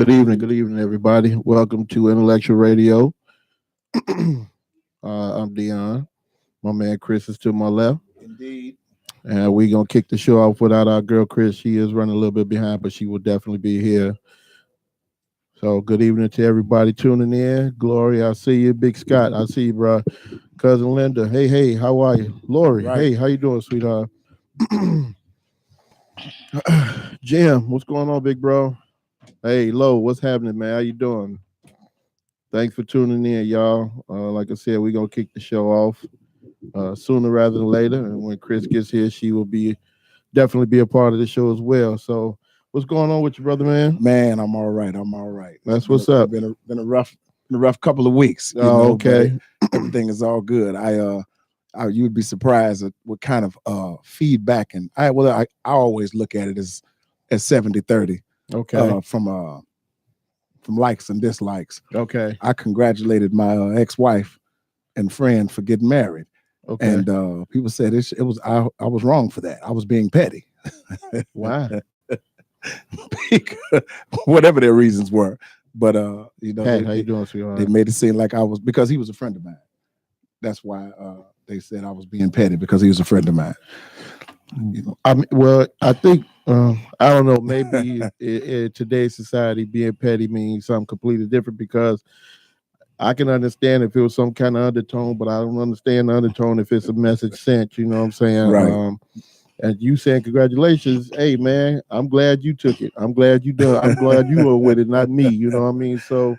Good evening, everybody. Welcome to Intellectual Radio. I'm Dion. My man Chris is to my left. Indeed. And we're going to kick the show off without our girl Chris. She is running a little bit behind, but she will definitely be here. So good evening to everybody tuning in. Glory, I see you. Big Scott, I see you, bro. Cousin Linda, hey, how are you? Lori, Right. Hey, how you doing, sweetheart? Jim, what's going on, big bro? Hey, Lo, what's happening, man? How you doing? Thanks for tuning in, y'all. Like I said, we're going to kick the show off sooner rather than later. And when Chris gets here, she will definitely be a part of the show as well. So what's going on with you, brother, man? Man, I'm all right. That's what's up. Been a rough couple of weeks. Okay. Everything is all good. You would be surprised at what kind of feedback, and I always look at it as 70-30. Okay. From likes and dislikes. Okay. I congratulated my ex-wife and friend for getting married. Okay. And people said I was wrong for that. I was being petty. Why? Whatever their reasons were. But Hey, how you doing, sweetheart? They made it seem like I was, because he was a friend of mine. That's why they said I was being petty, because he was a friend of mine. I think I don't know. Maybe in today's society, being petty means something completely different. Because I can understand if it was some kind of undertone, but I don't understand the undertone if it's a message sent. You know what I'm saying? Right. And you saying congratulations, hey man, I'm glad you took it. I'm glad you done. I'm glad you were with it, not me. You know what I mean? So,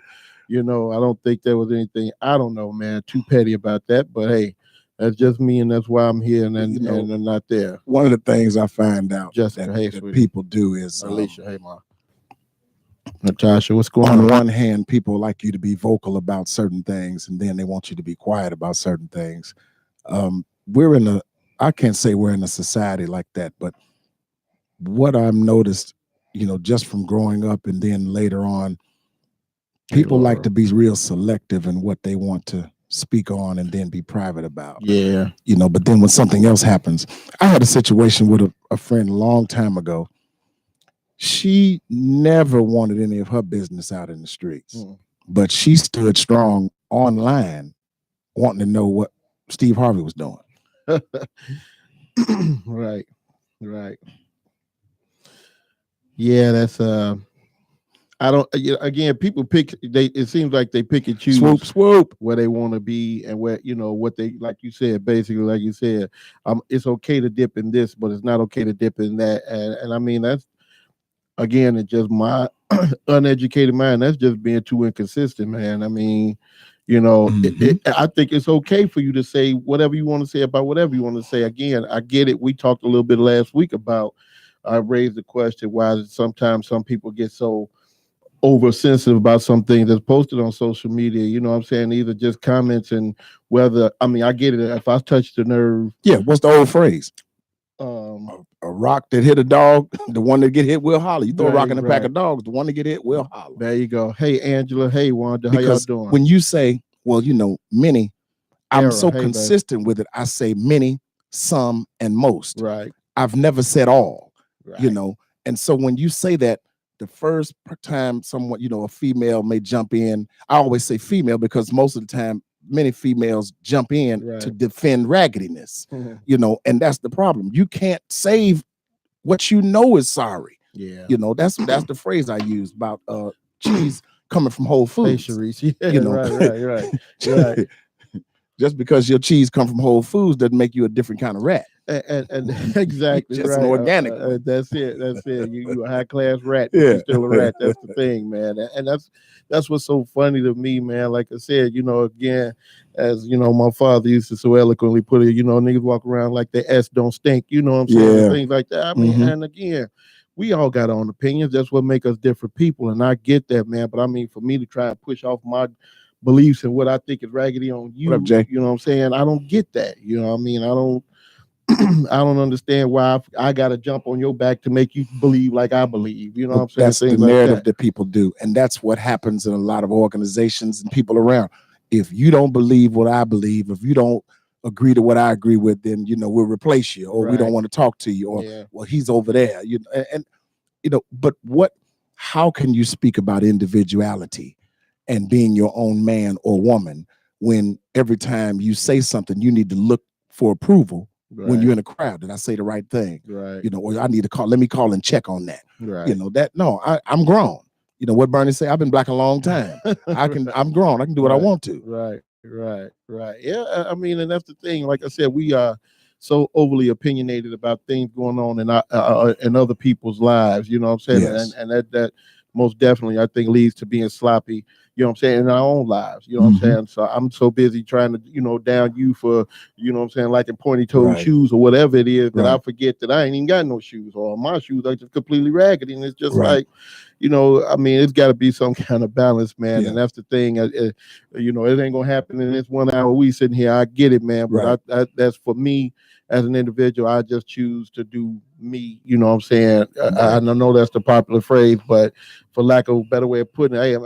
I don't think there was anything. I don't know, man, too petty about that. But hey. That's just me, and that's why I'm here, and I'm not there. One of the things I find out that people do is Alicia, hey, Ma. Natasha, what's going on? On one hand, people like you to be vocal about certain things, and then they want you to be quiet about certain things. I can't say we're in a society like that, but what I've noticed, just from growing up and then later on, people like to be real selective in what they want to speak on and then be private about. Yeah. But then when something else happens, I had a situation with a friend a long time ago. She never wanted any of her business out in the streets, but she stood strong online, wanting to know what Steve Harvey was doing. Right. Yeah, that's I don't. Again, people pick. It seems like they pick and choose. Swoop where they want to be and where what they, like you said. Basically, like you said, it's okay to dip in this, but it's not okay to dip in that. And I mean, that's again, it's just my uneducated mind. That's just being too inconsistent, man. I mean, I think it's okay for you to say whatever you want to say about whatever you want to say. Again, I get it. We talked a little bit last week about. I raised the question why sometimes some people get so oversensitive about some things that's posted on social media. You know what I'm saying? Either just comments and whether, I get it. If I touch the nerve. Yeah. What's the old phrase? A rock that hit a dog, the one that get hit will holler. You throw a rock in a pack of dogs, the one that get hit will holler. There you go. Hey, Angela. Hey, Wanda. How y'all doing? When you say, many, I'm so consistent with it. I say many, some, and most. Right. I've never said all, right. And so when you say that, the first time someone, a female may jump in, I always say female because most of the time, many females jump in to defend raggediness, and that's the problem. You can't save what is sorry. Yeah. That's the phrase I use about cheese coming from Whole Foods. Hey, Sharice. Yeah, right. Just because your cheese come from Whole Foods doesn't make you a different kind of rat. And exactly, just an organic. That's it. You a high class rat. Yeah. You're still a rat. That's the thing, man. And that's what's so funny to me, man. Like I said, again, as my father used to so eloquently put it, niggas walk around like the S don't stink. You know what I'm saying? Yeah. Things like that. I mean, and again, we all got our own opinions. That's what make us different people, and I get that, man. But I mean, for me to try and push off my beliefs and what I think is raggedy on you, what up, Jay? You know what I'm saying? I don't get that. You know what I mean? I don't understand why I got to jump on your back to make you believe like I believe. You know what I'm saying? That's the narrative that people do. And that's what happens in a lot of organizations and people around. If you don't believe what I believe, if you don't agree to what I agree with, then, we'll replace you, or we don't want to talk to you, or, well, he's over there, but how can you speak about individuality and being your own man or woman when every time you say something, you need to look for approval when you're in a crowd? Did I say the right thing? Right. You know, or I need to call, let me call and check on that. Right. You know, that, no, I'm grown. You know what Bernie say? I've been black a long time. I'm grown. I can do what I want to. Right. Yeah, I mean, and that's the thing. Like I said, we are so overly opinionated about things going on in our in other people's lives. You know what I'm saying? Yes. And that most definitely, I think, leads to being sloppy. You know what I'm saying, in our own lives. You know what I'm saying? So I'm so busy trying to, down you for, you know what I'm saying, like in pointy toed shoes or whatever it is, that I forget that I ain't even got no shoes, or my shoes are just completely raggedy. And it's just like, I mean, it's got to be some kind of balance, man. And that's the thing. It ain't gonna happen in this 1 hour we sitting here. I get it, man. But that's for me as an individual. I just choose to do me. You know what I'm saying? I know that's the popular phrase, but for lack of a better way of putting it,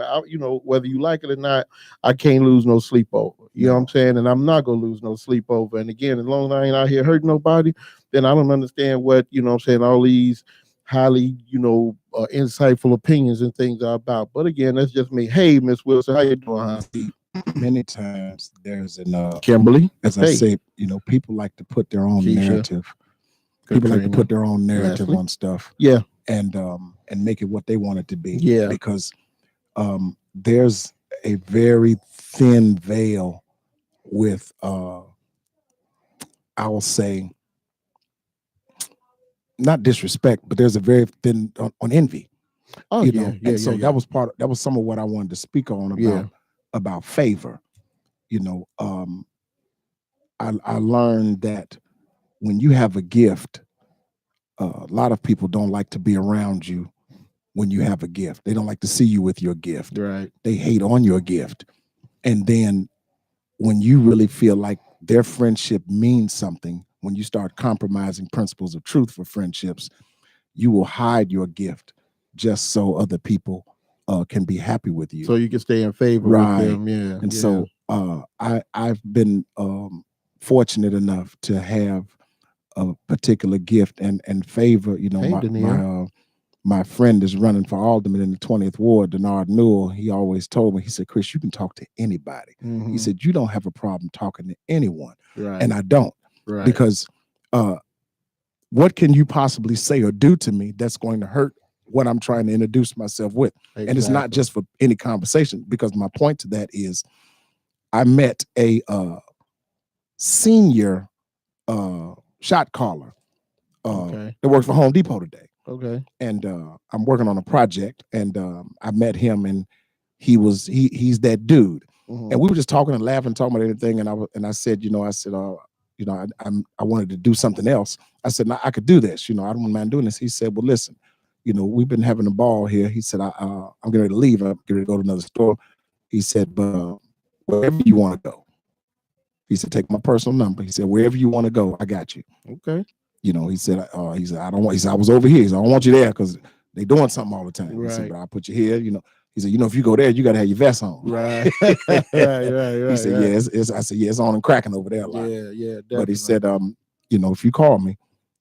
whether you like it or not, I can't lose no sleep over. You know what I'm saying? And I'm not gonna lose no sleep over. And again, as long as I ain't out here hurting nobody, then I don't understand what, I'm saying, all these highly, insightful opinions and things are about. But again, that's just me. Hey, Miss Wilson, how you doing, huh? Many times there's an Kimberly, as I say, people like to put their own narrative. People like to put their own narrative on stuff. Yeah. And make it what they want it to be. Yeah. Because there's a very thin veil with I will say, not disrespect, but there's a very thin on envy. Oh, that was some of what I wanted to speak on about favor. I learned that when you have a gift, a lot of people don't like to be around you when you have a gift. They don't like to see you with your gift. Right. They hate on your gift. And then when you really feel like their friendship means something, when you start compromising principles of truth for friendships, you will hide your gift just so other people can be happy with you. So you can stay in favor with them. Yeah. And so I've been fortunate enough to have a particular gift and favor. My friend is running for alderman in the 20th Ward, Denard Newell. He always told me, he said, Chris, you can talk to anybody. Mm-hmm. He said, you don't have a problem talking to anyone. Right. And I don't. Right. Because what can you possibly say or do to me that's going to hurt what I'm trying to introduce myself with? Exactly. And it's not just for any conversation, because my point to that is I met a senior shot caller that works for Home Depot today. Okay. And I'm working on a project, and I met him, and he's that dude. Mm-hmm. And we were just talking and laughing, talking about everything. And I said, I wanted to do something else. I said, I could do this. I don't mind doing this. He said, well, listen, we've been having a ball here. He said, I'm getting ready to leave. I'm getting ready to go to another store. He said, but wherever you want to go. He said, take my personal number. He said, wherever you want to go, I got you. Okay. He said, I don't want. He said, I was over here. He said, I don't want you there because they doing something all the time. Right. He said, but I'll put you here. He said, if you go there, you got to have your vest on. Right. right. He said, I said, it's on and cracking over there a lot. Yeah. Definitely. But he said, if you call me,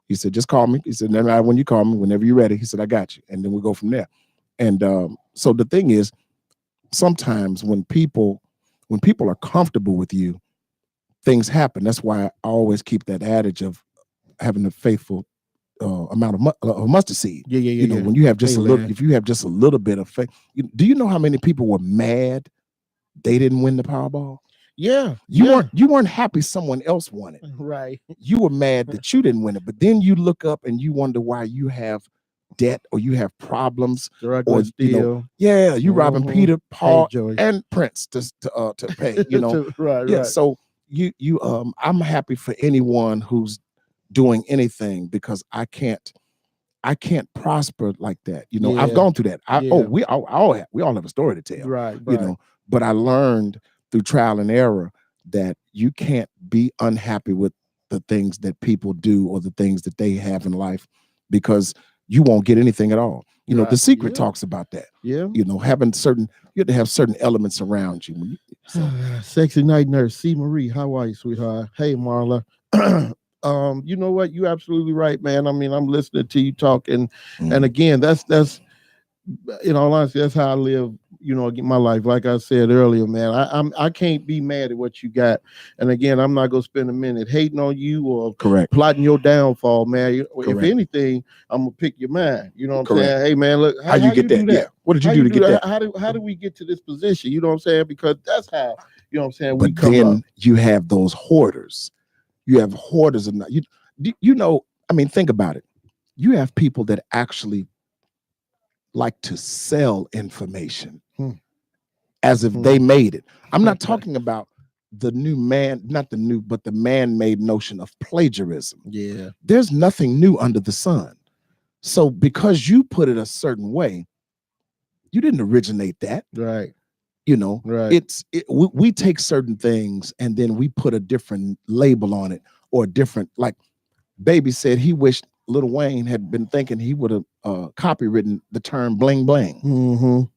he said, just call me. He said, never mind when you call me, whenever you're ready. He said, I got you. And then we go from there. And so the thing is, sometimes when people are comfortable with you, things happen. That's why I always keep that adage of having a faithful amount of mustard seed. Yeah. When you have just if you have just a little bit of faith, do you know how many people were mad they didn't win the Powerball? Yeah. You weren't happy someone else won it. Right. You were mad that you didn't win it, but then you look up and you wonder why you have debt or you have problems or steal. You robbing Peter, Paul, and Prince to pay. Right. Yeah. So I'm happy for anyone who's doing anything, because I can't prosper like that. I've gone through that. We all have a story to tell. Right. But I learned through trial and error that you can't be unhappy with the things that people do or the things that they have in life, because you won't get anything at all. The Secret talks about that. Yeah. You have to have certain elements around you. Sexy night nurse C. Marie, how are you, sweetheart? Hey, Marla. You know what? You're absolutely right, man. I mean, I'm listening to you talk, and again, that's in all honesty, that's how I live, my life. Like I said earlier, man, I can't be mad at what you got. And again, I'm not gonna spend a minute hating on you or plotting your downfall, man. If anything, I'm gonna pick your mind. You know what I'm saying? Hey, man, look, how you get that? Yeah. What did you do to get that? How do we get to this position? You know what I'm saying? Because that's how, you know what I'm saying, but we come then up. You have those hoarders. You have hoarders of I mean, think about it. You have people that actually like to sell information as if they made it. I'm not talking about the new but the man-made notion of plagiarism. Yeah. There's nothing new under the sun. So because you put it a certain way, you didn't originate that. Right. Right. We take certain things and then we put a different label on it, or a different, like Baby said he wished Lil Wayne had been thinking he would have copywritten the term bling bling.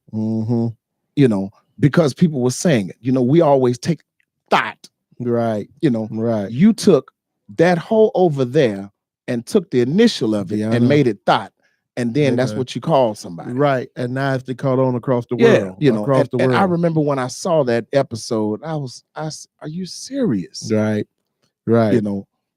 Because people were saying it. We always take thought. Right. Right. You took that whole over there and took the initial of it and made it thought. And then that's what you call somebody. Right. And now it's caught on across the world. Across the world. And I remember when I saw that episode, are you serious? Right. Right.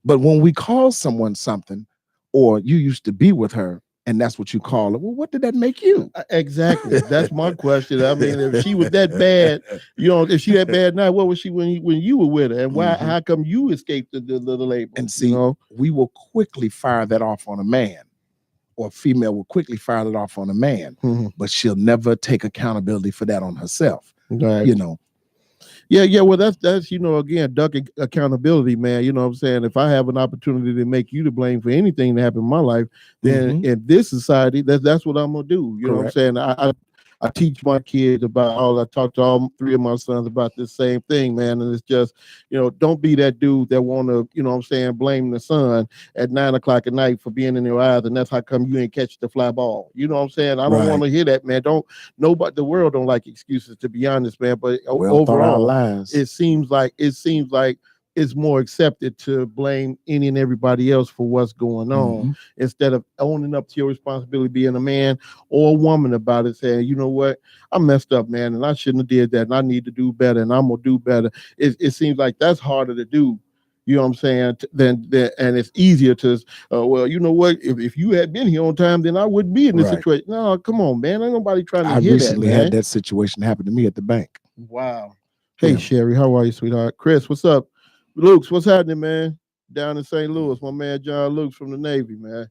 But when we call someone something, or you used to be with her, and that's what you call it, well, what did that make you? Exactly. That's my question. I mean, if she was that bad, if she that bad now, what was she when you were with her? And why? How come you escaped the label? And see, we will quickly fire that off on a man, or a female will quickly fire it off on a man, but she'll never take accountability for that on herself. Right. Yeah. Well, that's again, ducking accountability, man. You know what I'm saying? If I have an opportunity to make you to blame for anything that happened in my life, then in this society, that's what I'm gonna do. You know what I'm saying? I teach my kids about I talk to all three of my sons about this same thing, man. And it's just, don't be that dude that want to, blame the sun at 9 o'clock at night for being in your eyes. And that's how come you ain't catch the fly ball. You know what I'm saying? I don't want to hear that, man. Nobody, the world don't like excuses, to be honest, man. But overall, it seems like it's more accepted to blame any and everybody else for what's going on instead of owning up to your responsibility, being a man or a woman about it, saying, you know what, I messed up, man, and I shouldn't have did that, and I need to do better, and I'm gonna do better. It seems like that's harder to do. You know what I'm saying? And it's easier to, well, you know what? If you had been here on time, then I wouldn't be in this situation. No, come on, man. Ain't nobody trying to hear that. I recently had that situation happen to me at the bank. Wow. Hey, Sherry, how are you, sweetheart? Chris, what's up? Luke's, what's happening, man? Down in St. Louis, my man John Luke's from the Navy, man.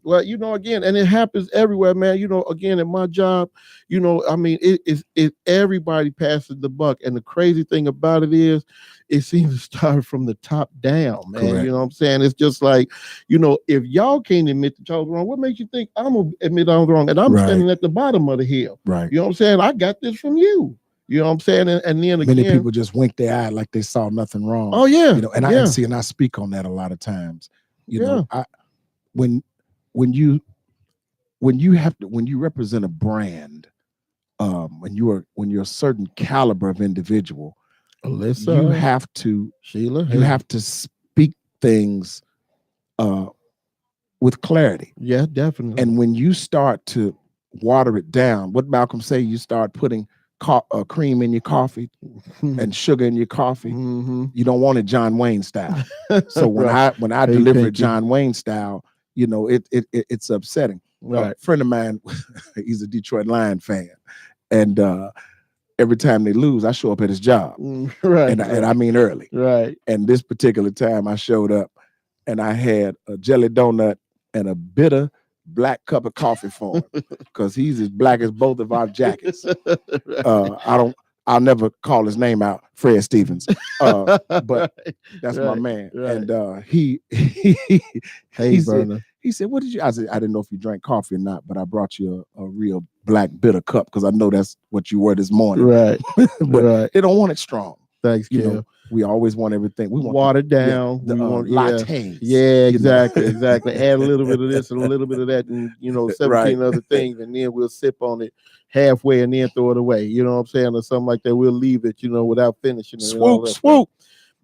Well, again, and it happens everywhere, man. Again, at my job, I mean, it everybody passes the buck. And the crazy thing about it is, it seems to start from the top down, man. Correct. You know what I'm saying? It's just like, if y'all can't admit that y'all was wrong, what makes you think I'm gonna admit I was wrong? And I'm standing at the bottom of the hill. Right. You know what I'm saying? I got this from you. You know what I'm saying? And then again, many people just wink their eye like they saw nothing wrong. Oh yeah. And I speak on that a lot of times. When you represent a brand, when you're a certain caliber of individual, Alyssa, you have to Sheila, you have to speak things with clarity. Yeah, definitely. And when you start to water it down, what Malcolm say, you start putting cream in your coffee and sugar in your coffee. You don't want it John Wayne style. So when I deliver John Wayne style, it's upsetting. Right. A friend of mine, he's a Detroit Lion fan, and every time they lose, I show up at his job. Right. And I mean early. Right. And this particular time I showed up and I had a jelly donut and a bitter black cup of coffee for him because he's as black as both of our jackets. I'll never call his name out, Fred Stevens, but that's my man. Right. And he said, what did you? I said, I didn't know if you drank coffee or not, but I brought you a real black bitter cup because I know that's what you were this morning. Right. But they don't want it strong. Thanks, Kim. We always want everything. We want watered down. We want lattes. Yeah, exactly, exactly. Add a little bit of this and a little bit of that, and 17 other things, and then we'll sip on it halfway and then throw it away. You know what I'm saying, or something like that. We'll leave it, without finishing it. Swoop.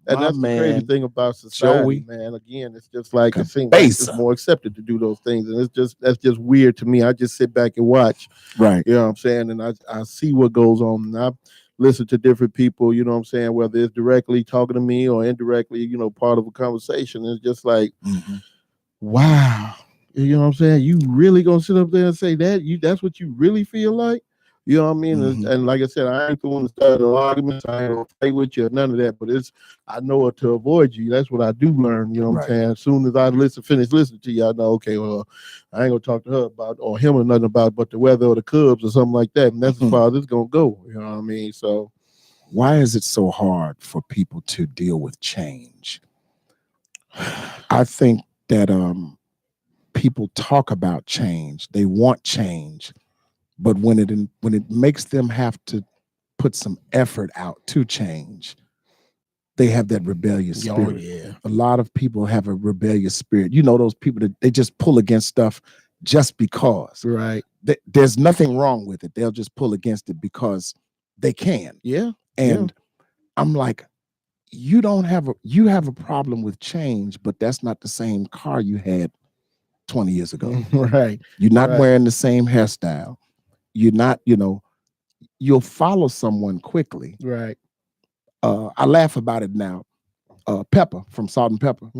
And My that's the crazy man, thing about society, Joey, man. Again, it's just like it seems like it's Cabeza. more accepted to do those things, and that's just weird to me. I just sit back and watch, Right. you know what I'm saying, and I see what goes on, and I listen to different people, you know what I'm saying, whether it's directly talking to me or indirectly, part of a conversation. It's just like, wow, you know what I'm saying. You really gonna sit up there and say that that's what you really feel like? You know what I mean? And like I said, I ain't the one to start no arguments. I ain't gonna fight with you or none of that. But I know what to avoid you. That's what I do learn. You know what I'm saying? As soon as I finish listening to you, I know, okay, well, I ain't gonna talk to her about or him or nothing about but the weather or the Cubs or something like that. And that's as far as it's gonna go. You know what I mean? So why is it so hard for people to deal with change? I think that people talk about change, they want change, but when it makes them have to put some effort out to change, they have that rebellious spirit. Oh, yeah. A lot of people have a rebellious spirit. Those people that they just pull against stuff just because. Right. There's nothing wrong with it. They'll just pull against it because they can. Yeah. And I'm like, you have a problem with change, but that's not the same car you had 20 years ago. Right. You're not wearing the same hairstyle. You're not, you'll follow someone quickly. Right. I laugh about it now. Pepper from Salt and Pepper.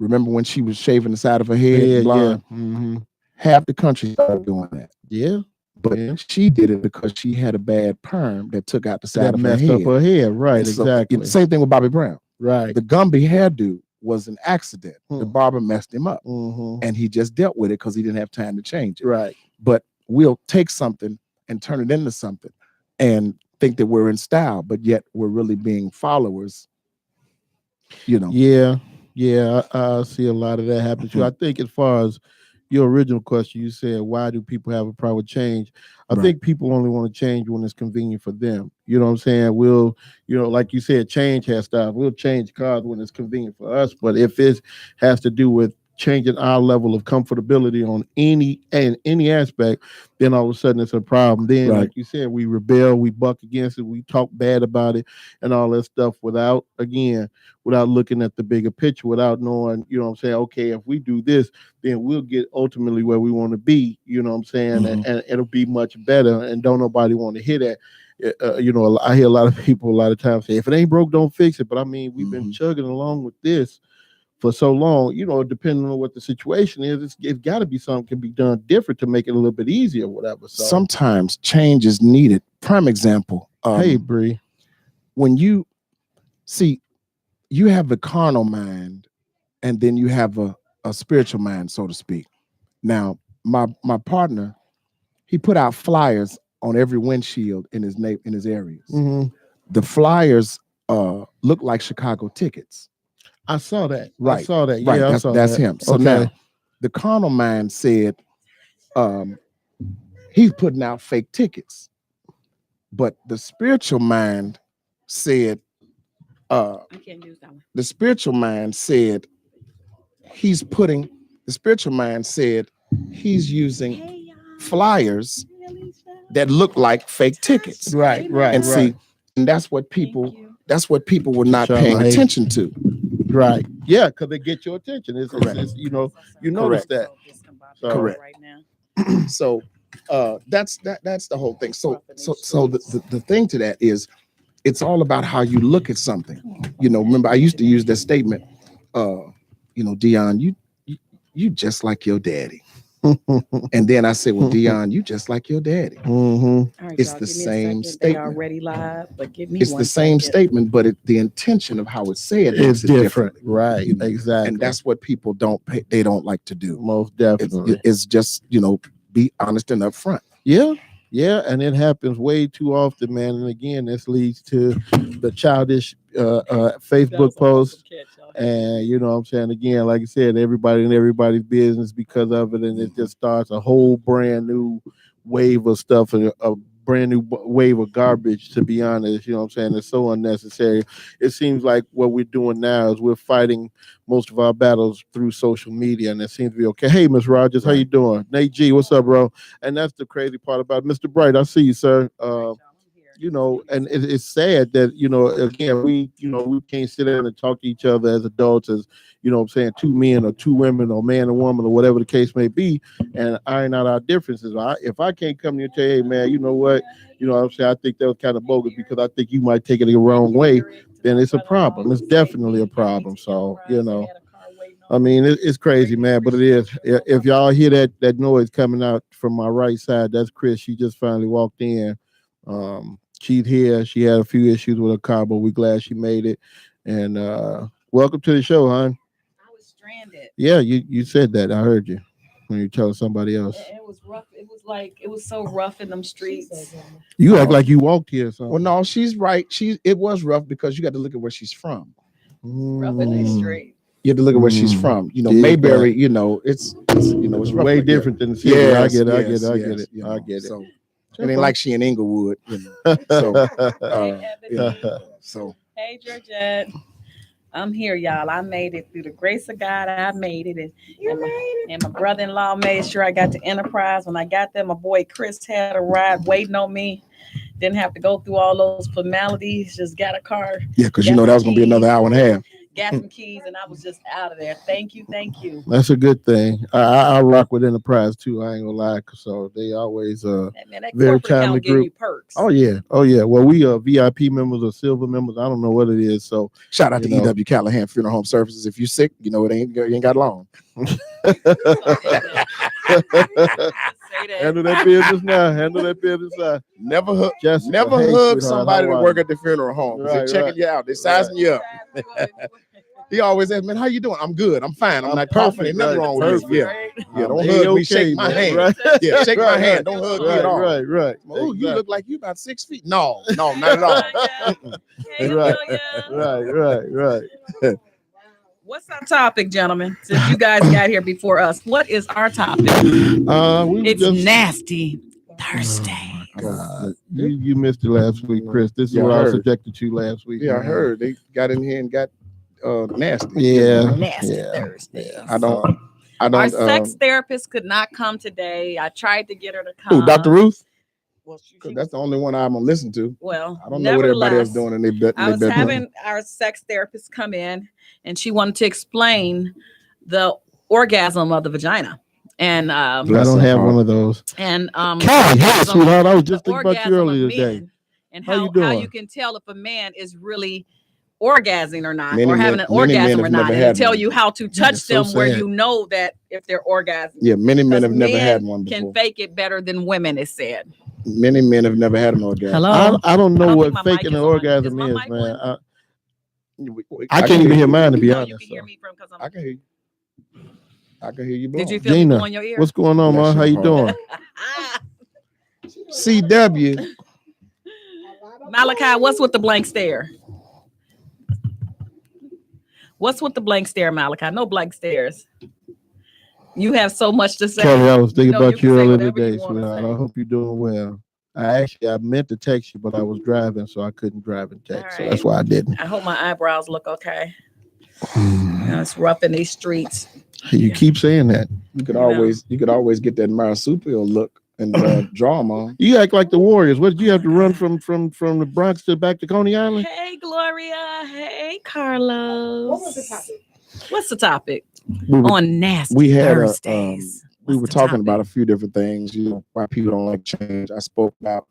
Remember when she was shaving the side of her head? Blonde? Half the country started doing that. Yeah. But she did it because she had a bad perm that took out the side of her head. Messed up her hair. Right, exactly. Same thing with Bobby Brown. Right. The Gumby hairdo was an accident. The barber messed him up. And he just dealt with it because he didn't have time to change it. Right. But we'll take something and turn it into something and think that we're in style, but yet we're really being followers. Yeah. I see a lot of that happen too. I think as far as your original question, you said, why do people have a problem with change? I think people only want to change when it's convenient for them. You know what I'm saying? We'll, like you said, change hairstyles. We'll change cars when it's convenient for us. But if it has to do with changing our level of comfortability on any aspect, then all of a sudden it's a problem. Then, like you said, we rebel, we buck against it, we talk bad about it and all that stuff without looking at the bigger picture, without knowing, you know what I'm saying, okay, if we do this, then we'll get ultimately where we want to be, you know what I'm saying, and it'll be much better, and don't nobody want to hear that. I hear a lot of people a lot of times say, if it ain't broke, don't fix it. But I mean, we've been chugging along with this for so long, depending on what the situation is, it's got to be something can be done different to make it a little bit easier or whatever. So sometimes change is needed. Prime example. Hey, Bree. When you see, you have the carnal mind and then you have a spiritual mind, so to speak. Now, my partner, he put out flyers on every windshield in his areas. The flyers look like Chicago tickets. I saw that. Right. I saw that. Right. Yeah, That's him. So now the carnal mind said he's putting out fake tickets. But the spiritual mind said I can't use that one. The spiritual mind said he's using flyers that look like fake tickets. Right. And see, and that's what people were not paying attention to. Right. Yeah, because they get your attention. It's you notice that. So, correct. Right now. So that's the whole thing. So the thing to that is it's all about how you look at something. Remember I used to use that statement, Dion, you just like your daddy. And then I said, well, Dion, you just like your daddy. Right, it's the same statement. They are already live, but give me it's the same statement, but the intention of how it's said is different. Right. Exactly. And that's what people don't like to do. Most definitely. It's just, be honest and upfront. Yeah, and it happens way too often, man. And again, this leads to the childish Facebook posts. And you know what I'm saying? Again, like I said, everybody in everybody's business because of it. And it just starts a whole brand new wave of stuff and a brand new wave of garbage, to be honest. You know what I'm saying? It's so unnecessary. It seems like what we're doing now is we're fighting most of our battles through social media, and it seems to be okay. Hey, Miss Rogers, how you doing? Nate G, what's up, bro? And that's the crazy part about it. Mr. Bright, I see you, sir. you know, and it's sad that, you know, again, we can't sit down and talk to each other as adults, as, you know what I'm saying, two men or two women or man and woman or whatever the case may be, and iron out our differences. If I can't come to you and tell you, hey, man, you know what, you know what I'm saying, I think that was kind of bogus because I think you might take it the wrong way, then it's a problem. It's definitely a problem. So, you know, I mean, it's crazy, man, but it is. If y'all hear that noise coming out from my right side, that's Chris. She just finally walked in. She's here. She had a few issues with her car, but we're glad she made it. And welcome to the show, hon. I was stranded. Yeah, you said that. I heard you when you telling somebody else. It was rough. It was so rough in them streets. You act like you walked here or something. Well, no, she's right. It was rough because you got to look at where she's from. Rough in the street. You have to look at where she's from. You know, Mayberry, you know, it's it's way different than the city. Yes, I get it. You know, I get it. So it ain't like she in Inglewood, you know. So Hey, Georgette. I'm here, y'all. I made it through the grace of God. I made it. And my brother-in-law made sure I got to Enterprise. When I got there, my boy Chris had a ride waiting on me. Didn't have to go through all those formalities. Just got a car. yeah, because you know that was gonna be another hour and a half. Got some keys, and I was just out of there. Thank you. That's a good thing. I rock with Enterprise too. I ain't gonna lie. So they always Man, that very corporate timely account give group. you perks. Oh yeah. Well, we are VIP members or silver members. I don't know what it is. So Shout out to E.W. Callahan Funeral Home Services. If you're sick, you know you ain't got long. Handle that business now. Never hug sweetheart, somebody how that are work you? at the funeral home. Right, They're checking right. you out. They're sizing you up. He always asks, man, how you doing? I'm good. I'm fine. I'm not coughing. Ain't nothing wrong with you. Yeah, don't hug me. Shake my hand. Right. Yeah, shake my Right, hand. Don't hug me at all. Right. Oh, you look like you about 6 feet. No, not at all. Hey, Right. Amelia. Right. What's our topic, gentlemen? Since you guys got here before us, what is our topic? It's nasty Thursday. God. You missed it last week, Chris. This is what I was subjected to last week. Yeah, I heard they got in here and got nasty. Nasty Thursday. I don't. Our sex therapist could not come today. I tried to get her to come. Who, Dr. Ruth? Well, Because that's the only one I'm gonna listen to. Well, I don't know what everybody else doing in their bedroom. I was having our sex therapist come in, and she wanted to explain the orgasm of the vagina. And I don't have one of those. And hey, sweetheart, I was just thinking about you earlier today. And how you can tell if a man is really orgasming or not, or having an orgasm or not, and they tell you how to touch them where you know that if they're orgasming. Yeah, many men have never had one before. Can fake it better than women, it said. Many men have never had an orgasm. Hello? I don't know what faking an orgasm is, man. I can't even hear mine, to be honest. You can hear me from because I can hear you. I can hear you blowing. Did you feel me blowing your ear? What's going on, man? How you doing? CW. Malachi, what's with the blank stare? What's with the blank stare, Malachi? No blank stares. You have so much to say. Kelly, I was thinking about you earlier today, you sweetheart. I hope you're doing well. I meant to text you, but I was driving, so I couldn't drive and text. So that's why I didn't. I hope my eyebrows look okay. It's rough in these streets. You keep saying that. You could always get that marsupial look and draw them on. You act like the Warriors. What did you have to run from the Bronx to back to Coney Island? Hey, Gloria. Hey, Carlos. What's the topic? On nasty Thursdays. We were talking about a few different things. You know, why people don't like change. I spoke about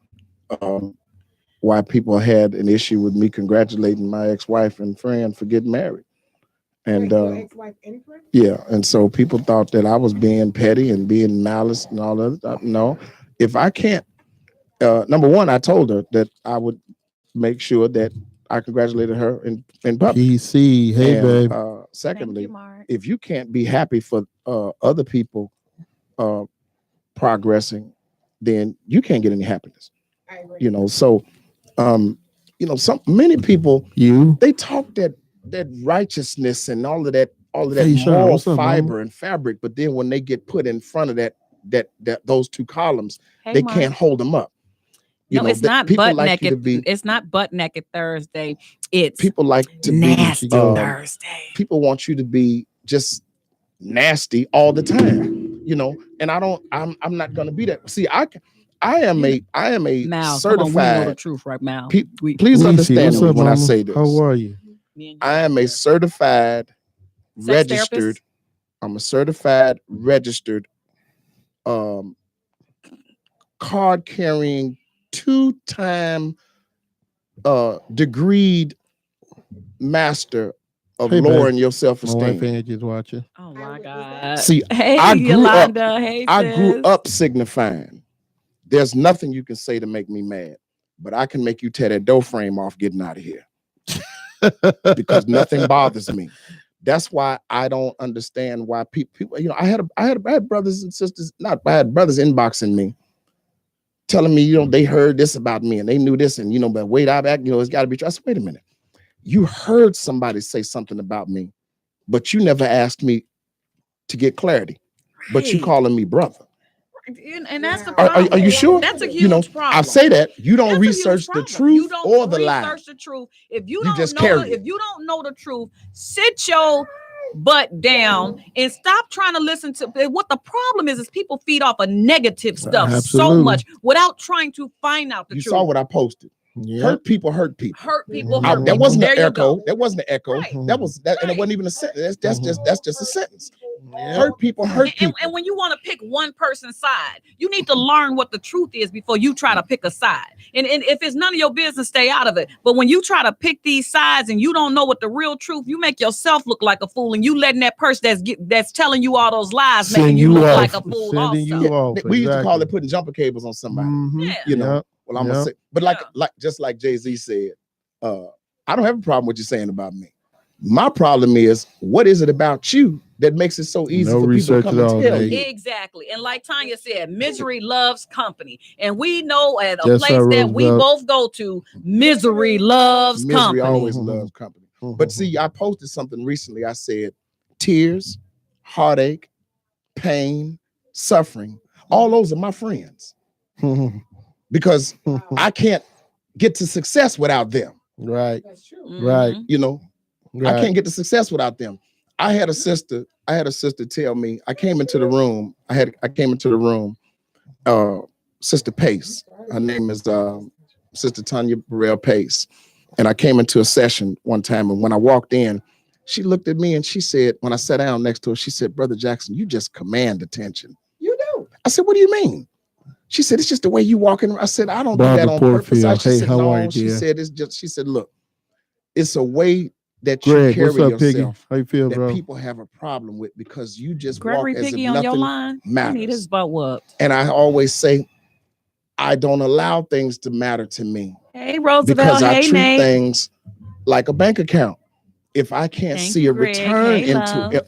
why people had an issue with me congratulating my ex-wife and friend for getting married. And ex-wife and friend? Yeah, and so people thought that I was being petty and being malice and all that. No, if I can't, number one, I told her that I would make sure that I congratulated her in public. PC, hey babe. Secondly, if you can't be happy for other people progressing, then you can't get any happiness. I agree. You know, so many people they talk that righteousness and all of that moral fiber and fabric, but then when they get put in front of that those two columns, they can't hold them up. It's not butt naked. It's not butt naked Thursday. It's people like to nasty Thursday. People want you to be just nasty all the time, and I'm not gonna be that. See, I am a Mal, certified. come on, we know the truth, right, Mal? Please understand me when I say this. How are you? I am a certified, registered. Therapist? I'm a certified, registered, card carrying, 2-time degreed master of lowering your self-esteem. My wife Angie's watching. Oh my God. See, hey, I grew Yolanda. up. Hey, I sis. grew up signifying. There's nothing you can say to make me mad, but I can make you tear that door frame off getting out of here because nothing bothers me. That's why I don't understand why people. You know, I had brothers and sisters. I had brothers inboxing me, telling me, you know, they heard this about me and they knew this, and you know, but wait, it's got to be true. I said, wait a minute. You heard somebody say something about me, but you never asked me to get clarity. Right. But you calling me brother. And that's the problem. Are you sure? That's a huge problem. I say that you don't research the truth or the lie. Research the truth. If you don't know the truth, sit your butt down and stop trying to listen to what the problem is people feed off of negative stuff so much without trying to find out the truth. You saw what I posted. Yep. Hurt people. Hurt people. That wasn't an echo. That wasn't an echo. Right. That was that, and it wasn't even a sentence. That's just a sentence. Yep. Hurt people. And when you want to pick one person's side, you need to learn what the truth is before you try to pick a side. And if it's none of your business, stay out of it. But when you try to pick these sides and you don't know what the real truth, you make yourself look like a fool, and you letting that person that's telling you all those lies making you look like a fool. We used to call it putting jumper cables on somebody. Mm-hmm. Yeah. You know. Yep. Well, I'm gonna say, but just like Jay-Z said, I don't have a problem with you saying about me. My problem is, what is it about you that makes it so easy for people to come and tell you? Exactly. And like Tanya said, misery loves company. And we know at a place that we both go to, misery loves company. Misery always loves company. But see, I posted something recently. I said, tears, heartache, pain, suffering, all those are my friends. Because I can't get to success without them. Right. That's true. Right. You know, I can't get to success without them. I had a sister tell me, I came into the room, Sister Pace. Her name is Sister Tanya Burrell Pace. And I came into a session one time, and when I walked in, she looked at me and she said, when I sat down next to her, she said, Brother Jackson, you just command attention. You do. I said, what do you mean? She said, it's just the way you walk in. I said, I don't do that on purpose. She said, no. She said, it's just, she said, look, it's a way that you carry yourself. Piggy? How you feel, bro? People have a problem with because you just Gregory walk as Piggy if on nothing your line. matters. He need his butt whooped. And I always say, I don't allow things to matter to me. Hey, Roosevelt. Because I treat Nate. things like a bank account. If I can't see a return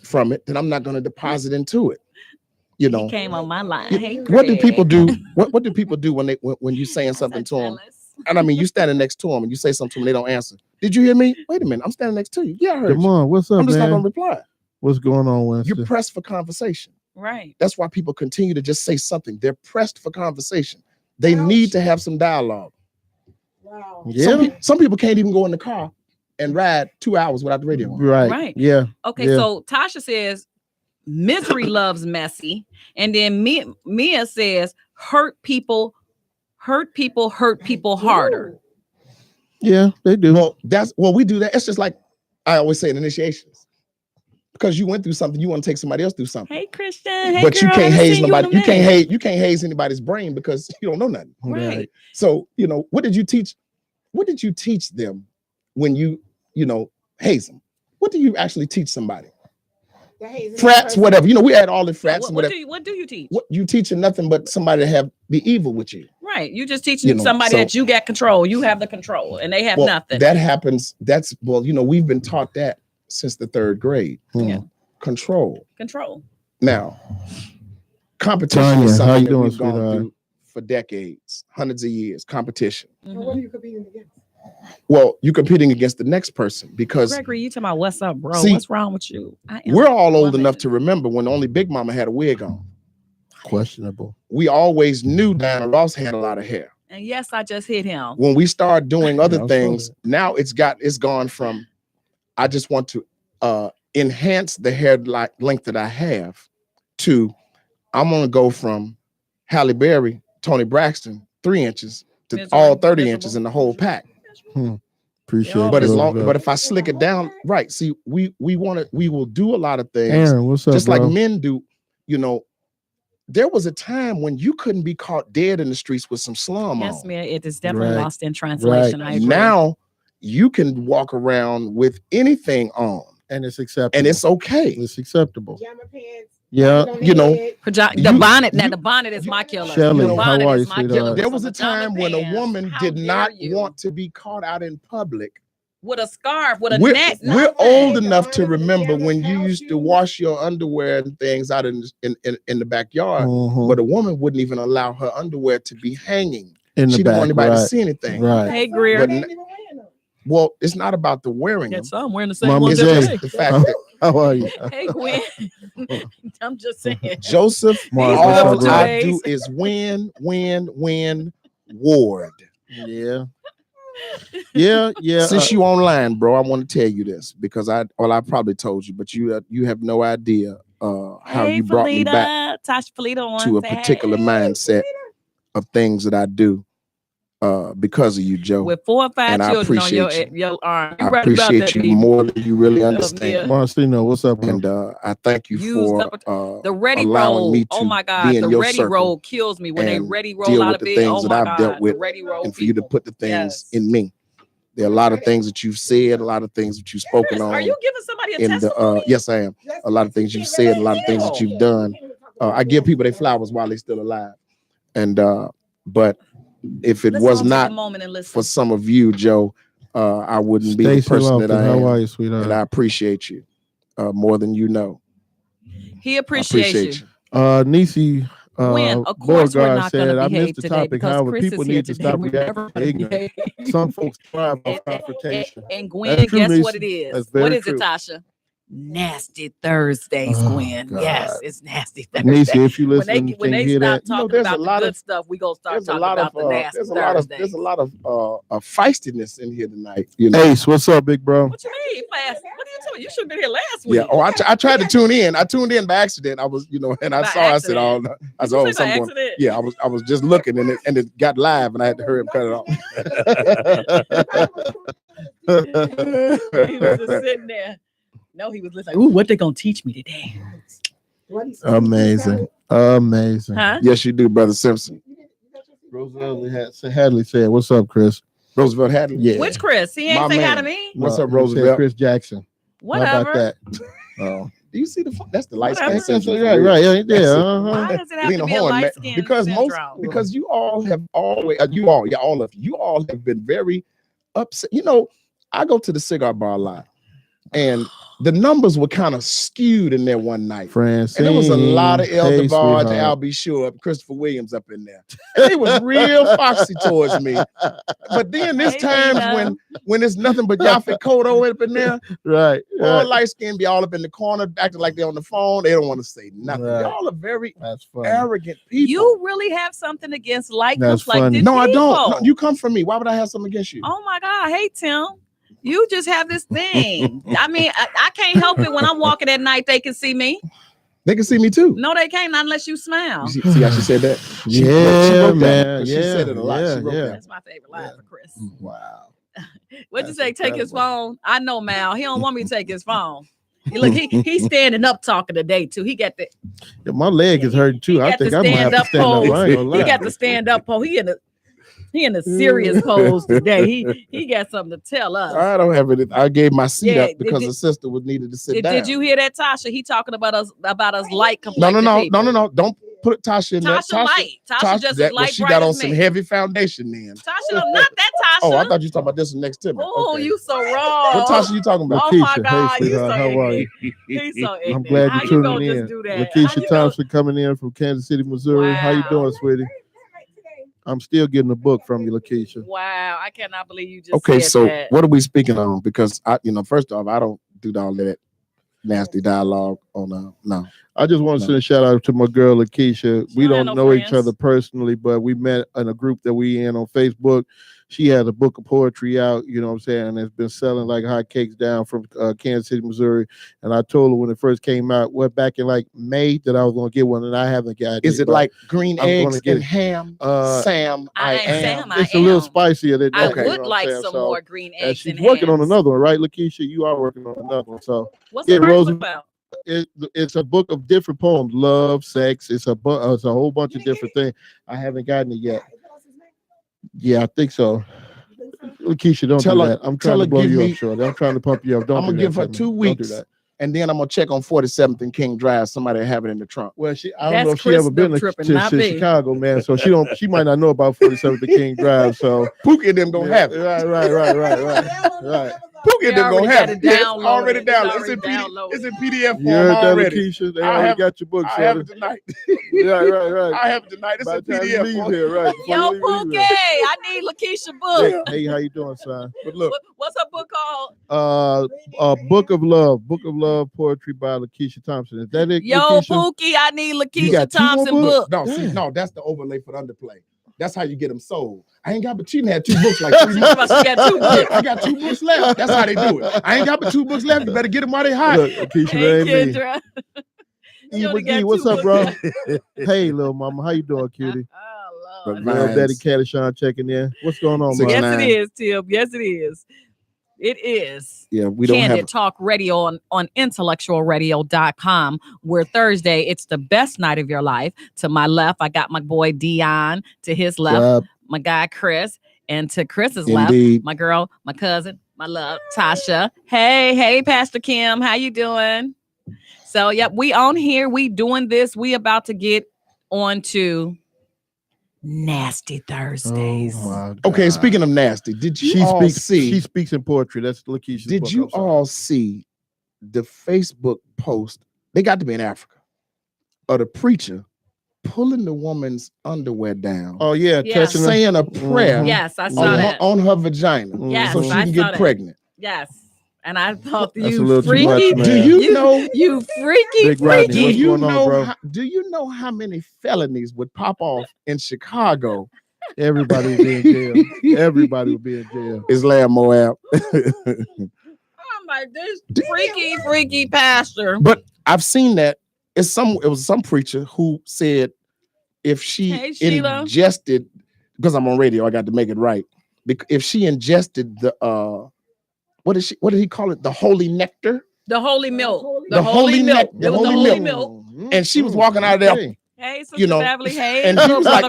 from it, then I'm not going to deposit into it. You know, he came on my line. What do people do? What do people do when you saying something to them? And I mean, you standing next to them and you say something to them, they don't answer. Did you hear me? Wait a minute, I'm standing next to you. Yeah, I heard. Come on, what's up, I'm just man? not gonna reply. What's going on, Winston? You're pressed for conversation. Right. That's why people continue to just say something. They're pressed for conversation. They need to have some dialogue. Wow. Yeah. Some people can't even go in the car and ride 2 hours without the radio on. Right. Yeah. Okay. Yeah. So Tasha says, misery loves messy, and then Mia says hurt people harder. Yeah, they do. Well, we do that. It's just like I always say in initiations, because you went through something, you want to take somebody else through something. Hey, Christian. Hey, but girl, you can't haze nobody. You can't haze anybody's brain because you don't know nothing. Right. So you know, what did you teach? What did you teach them when you haze them? What do you actually teach somebody? Frats, whatever. You know, we had all the frats. What do you teach? What you teaching nothing but somebody to be evil with you. Right. You just teaching somebody that you got control. You have the control, and they have nothing. That happens. We've been taught that since the 3rd grade. Yeah. Control. Now, competition is something that we've gone through for decades, hundreds of years. Competition. Mm-hmm. What are you competing against? Well, you're competing against the next person because Gregory, you talking about what's up, bro? What's wrong with you? We're all old enough to remember when only Big Mama had a wig on. Questionable. We always knew Diana Ross had a lot of hair. And yes, I just hit him. When we start doing other things, now it's gone from I just want to enhance the hair length that I have to I'm gonna go from Halle Berry Tony Braxton 3 inches to Miserable. all 30 inches in the whole pack. Appreciate it. But if I slick it down, right? See, we will do a lot of things. Aaron, what's up, just bro? like men do. You know, there was a time when you couldn't be caught dead in the streets with some slum Yes, on. man, it is definitely Right. lost in translation. I agree. Now you can walk around with anything on, and it's acceptable. and it's okay. It's acceptable. Pajama pants. Yeah. You know, The bonnet. Now the bonnet is my killer. Shelley, The how bonnet are is you, my sweetheart? killer. there was So a time when a pajama woman pants, did how not dare you? want to be caught out in public. With a scarf, with a We're, net. we're nothing. old enough to remember when you used to wash your underwear and things out in the backyard, Mhm. but a woman wouldn't even allow her underwear to be hanging. In the She didn't back, want anybody to right. see anything. Right. Hey, Greer. But well, it's not about the wearing them. Yes, I'm wearing the same Mama one. It's J. just the fact that How are you? Hey, Gwen. I'm just saying. Joseph, Mark, These all little I days. do is win, Ward. Yeah. Yeah. Since you online, bro, I want to tell you this because I probably told you, but you have no idea how Hey, you brought me back Tasha Felita on. to a particular mindset of things that I do because of you, Joe. With 4 or 5 And I children on appreciate your arm. You I right about appreciate that, you baby. more than you really understand. Yeah. Marcino, what's up, bro? And I thank you Use for the ready allowing roll. me to Oh my God, be in the your ready circle roll kills me when they and ready deal roll out with of the bed. things Oh that my I've God, dealt with, the ready roll. and for you to put the things Yes. in me. There are a lot of things that you've said, a lot of things that you've spoken Chris, on. are you giving somebody a in testimony? yes, I am. A lot of things you've said, a lot of things that you've done. I give people their flowers while they're still alive. And but if it Let's was all take a not moment and listen. for some of you, Joe, I wouldn't be the Stacey person that Lofton, I how are am. you, sweetheart? And I appreciate you more than you know. He I appreciates you. Nisi When, of course, we're Beauregard not going said, to I behave missed the today topic. because However, Chris people is here need to today. stop We're reacting never to going to ignorance. behave. Some folks thrive off And confrontation. Gwen, That's true, guess Nisi. what it is? That's very What is true. it, Tasha? Nasty Thursdays, Oh, Gwen. God. Yes, it's Nasty Thursdays. Nisi, if you When listen, they can you hear stop that? talking there's about a the lot good of- stuff, we gonna start There's a talking lot about of the nasty there's a Thursdays. lot of feistiness in here tonight. You know. Ace, what's up, big bro? What you mean fast? What are you talking? You should have been here last week. Yeah. Oh, I tried to tune in. I tuned in by accident. I was, and I By saw. I said, accident. "Oh, I Did said, you oh, say by something." accident? Yeah, I was just looking, and it got live, and I had to hurry up and cut it off. He was just sitting there. No, he was listening. Ooh, what they gonna teach me today? Amazing. Huh? Yes, you do, Brother Simpson. Roosevelt Hadley said, what's up, Chris? Roosevelt Hadley. Yeah. Which Chris? He ain't My say hi man. to me. What's No, up, he said Roosevelt? Chris Jackson. Whatever. How about that? Oh. Do you see that's the light Whatever. skin syndrome? Right. Yeah. Why Uh-huh. does it have Lena to be a Horne, man, light skin because syndrome? because you all have always all of you all have been very upset. I go to the cigar bar a lot, and the numbers were kind of skewed in there one night. Francine, And there was a lot of El hey, DeBarge, sweetheart. Al B. Sure, Christopher Williams up in there. And he was real foxy towards me. But then there's Hey, times Lena. when it's nothing but Yaphet Kotto up in there. Right. All light skin be all up in the corner, acting like they're on the phone. They don't want to say nothing. Right. Y'all are very That's funny. arrogant people. You really have something against light That's complected funny. No, I don't. people. No, you come from me. Why would I have something against you? Oh my God, hey Tim. You just have this thing. I mean, I can't help it when I'm walking at night, they can see me. They can see me too. No, they can't, not unless you smile. You see how she said that? She Yeah, wrote that. man. She Yeah, said it a lot. yeah, She wrote yeah. that. That's my favorite line for Chris. Wow. What'd you That's say? Take his incredible. phone. I know, Mal. He don't want me to take his phone. Look, he's standing up talking today too. He got the Yeah, my leg is hurting too. I got think the I'm gonna have to stand-up stand up. pose. I ain't gonna lie. He got the stand up pose. He in a serious pose today. He got something to tell us. I don't have it. I gave my seat Yeah, up because did- the sister would needed to sit down. Did you hear that, Tasha? He talking about us light No, complected people. no. Don't put Tasha in there. Tasha light. Tasha just as light she bright got on as some me. heavy foundation then. Tasha, no, not that Tasha. Oh, I thought you were talking about this one next to me. Oh, Okay. you so wrong. What Tasha you talking about? Oh my Lakeisha, God, hey, you so sweetheart, how are you? ignorant. He's so ignorant. I'm glad How you're you gonna tuning just in. do that? How Lakeisha you gonna- Thompson coming in from Kansas City, Missouri. How you Wow. doing, sweetie? I'm still getting a book from you, Lakeisha. Wow, I cannot believe you just Okay, said so that. what are we speaking on? Because first off, I don't do all that nasty dialogue on no. I just want to send a shout out to my girl Lakeisha. We don't have don't no know each friends. other personally, but we met in a group that we in on Facebook. she had a book of poetry out, you know what I'm saying, and it's been selling like hotcakes down from Kansas City, Missouri. And I told her when it first came out, back in like May, that I was going to get one, and I haven't got it. Is it like green eggs and ham? Sam, I am. It's a little spicier than that. I would like some more green eggs. And she's working on another one, right, Lakeisha? You are working on another one. So what's the first book about? It's a book of different poems, love, sex. It's a whole bunch of different things. I haven't gotten it yet. Yeah, I think so. Lakeisha, don't do that. I'm trying to blow you up, Shorty. I'm trying to pump you up. I'm gonna give her 2 weeks, and then I'm gonna check on 47th and King Drive. Somebody have it in the trunk. Well, I don't know if she ever been to Chicago, man. So she might not know about 47th and King Drive. So Pookie and them gonna have it. Right. Pookie and them gonna have it. Already downloaded. It's in PDF form already. Lakeisha, they already got your book. I have it tonight. Right. I have it tonight. It's in PDF form. Here, right. Yo, Pookie, I need Lakeisha book. Hey, how you doing, son? But look, what's her book called? Book of Love poetry by Lakeisha Thompson. Is that it? Yo, Lakeisha? Pookie, I need Lakeisha Thompson book. No, that's the overlay for the underplay. That's how you get them sold. I ain't got but she had 2 books like 3 months. She got 2 books. I got 2 books left. That's how they do it. I ain't got but 2 books left. You better get them while they hot. Look, Lakeisha, hey, Kendra. What's up, bro? Hey, little mama, how you doing, cutie? Oh, Lord. Little Betty Caddyshawn checking in. What's going on, man? Yes, it is, Tim. Yes, it is. It is. Yeah, we don't Candid have Talk Radio on IntellectualRadio.com, where Thursday, it's the best night of your life. To my left, I got my boy Dion. To his left, my guy Chris. And to Chris's left, my girl, my cousin, my love, Tasha. Hey, Pastor Kim. How you doing? So, yep, we on here. We doing this. We about to get on to Nasty Thursdays. Oh, okay, speaking of nasty, did you see? She speaks in poetry. That's Lakeisha's book. Did you all see the Facebook post? They got to be in Africa. Of the preacher pulling the woman's underwear down. Oh yeah, touching saying a prayer. Yes, I saw that on her vagina. Yes, so she can get pregnant. Yes. And I thought That's you freaky. Much, do you know you freaky? Do you know how many felonies would pop off in Chicago? Everybody would be in jail. Everybody would be in jail. Islam Moab. I'm like this freaky pastor. But I've seen that. It was some preacher who said if she ingested, because I'm on radio, I got to make it right. If she ingested the what did he call it? The holy nectar? The holy milk. The holy milk. The holy milk. And she was walking out of there. Hey, Sister Beverly. Hey, and he was like,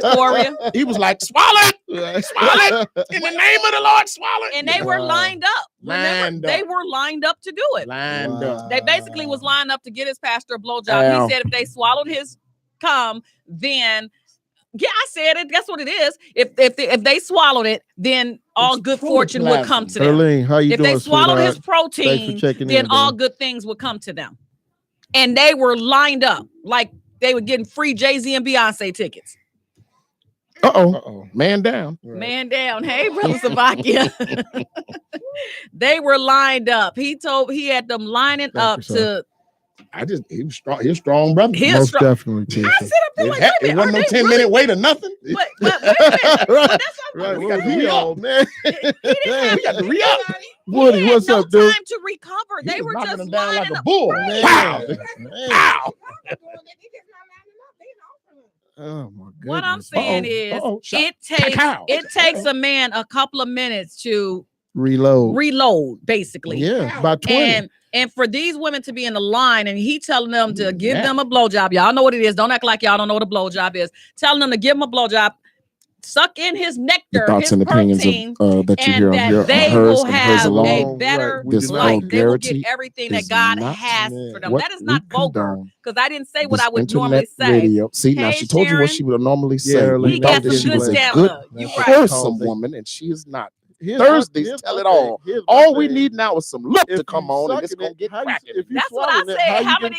he was like, swallow it. Swallow it. In the name of the Lord, swallow it. And they were lined up. They were lined up to do it. Lined up. They basically was lined up to get his pastor a blowjob. He said if they swallowed his cum, then I said it. That's what it is. If they swallowed it, then all good fortune would come to them. Erlene, how you doing, they swallowed his protein, then all good things would come to them. And they were lined up like they were getting free Jay-Z and Beyonce tickets. Man down. Man down. Hey, Brother Sabakia. They were lined up. He had them lining up to. He was strong. He's strong, brother. Most definitely. It wasn't no 10-minute wait or nothing. But wait a minute. Right. We got to re-up, man. We got to re-up. Woody, what's up, dude? Time to recover. They were just them down like up. a bull. Wow. Wow. Oh my goodness. What I'm saying is it takes a man a couple of minutes to reload basically. Yeah, about 20. And for these women to be in the line and he telling them to give them a blowjob, y'all know what it is. Don't act like y'all don't know what a blowjob is. Telling them to give him a blowjob, suck in his nectar, his protein, that you hear that they will have a better life. They will get everything that God has for them. That is not vulgar, because I didn't say what I would normally say. See, now she told you what she would normally say. He got some good stamina. You wholesome woman, and she is not. Thursdays tell it all. All we need now is some lip to come on, and it's gonna get cracking. That's what I said. How many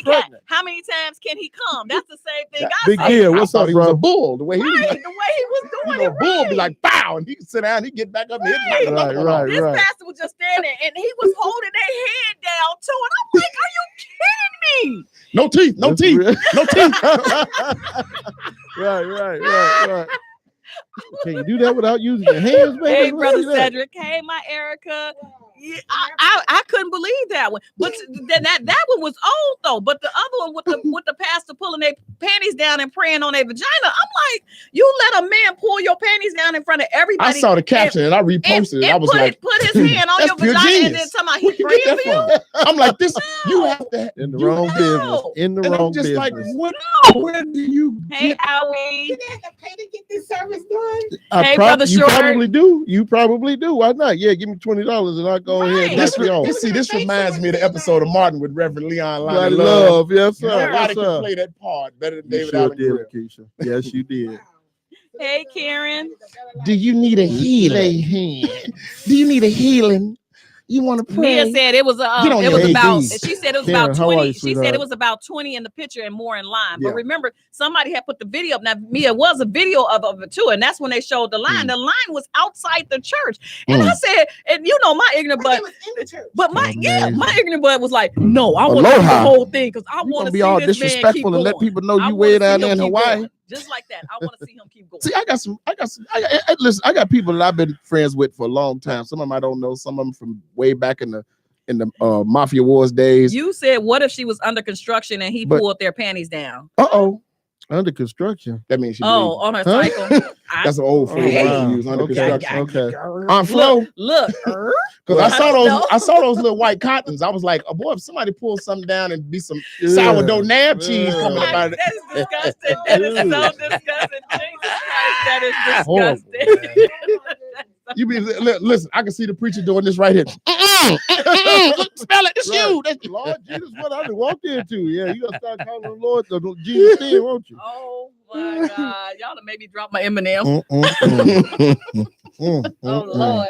times can he come? That's the same thing I Big said. Deal. What's up, bro? He was a bull. The way he was doing it. Bull be like, bow, and he can sit down. He get back up and hit right. This pastor was just standing, and he was holding their head down too. And I'm like, are you kidding me? No teeth. Right. Can you do that without using your hands, baby? Hey, brother Cedric. Hey, my Erica. Yeah, I couldn't believe that one, but that one was old though. But the other one with the pastor pulling their panties down and praying on their vagina, I'm like, you let a man pull your panties down in front of everybody. I saw the caption and I reposted it. I was like, put his hand on your vagina genius. and then somehow he praying for you. I'm like, this you have to in the wrong business. In the wrong business. Like, what? Where do you? Hey, Howie. You have to pay to get this service done. Hey, brother You Short. probably do. You probably do. Why not? Yeah, give me $20 and I'll go ahead and This reminds me of the episode of Martin with Reverend Leon Lonnie Love. Yes, sir. Everybody Yes, can play that part better than You David sure Allen did, Greer. Keisha. Yes, you did. Hey, Karen. Do you need a healing? Do you need a healing? You want to pray? Mia said it was about. She said it was Karen, about how are 20. you, She sweetheart? said it was about 20 in the picture and more in line. Yeah. But remember, somebody had put the video up. Now, Mia was a video of it too, and that's when they showed the line. The line was outside the church, and I said, and you know, my ignorant butt. It was in the church. But my Amazing. ignorant butt was like, no, I want to see the Aloha. whole thing because I You want gonna to be see all this man keep disrespectful and let going. people know I you wanna way see down there him in keep Hawaii. going. Just like that. I want to see him keep going. See, listen, I got people that I've been friends with for a long time. Some of them I don't know. Some of them from way back in the Mafia Wars days. You said, what if she was under construction and he But- pulled their panties down? Under construction. That means she Oh, bleeding. on her cycle. That's an old phrase I used to use, under Okay. construction. Okay. On flow. Look. Because Well, I saw those little white cottons. I was like, oh boy, if somebody pulls something down and be some Yeah. sourdough nab cheese Yeah. coming Like, out of it. that is disgusting. That is so disgusting. Jesus Christ, that is Horrible, disgusting. You be listen, I can see the preacher doing this right here. Smell it, it's Right. you. That's Lord Jesus, what I done walked into. Yeah, you gotta start calling the Lord the Jesus in, won't you? Oh my God. Y'all done made me drop my M&M. Oh Lord.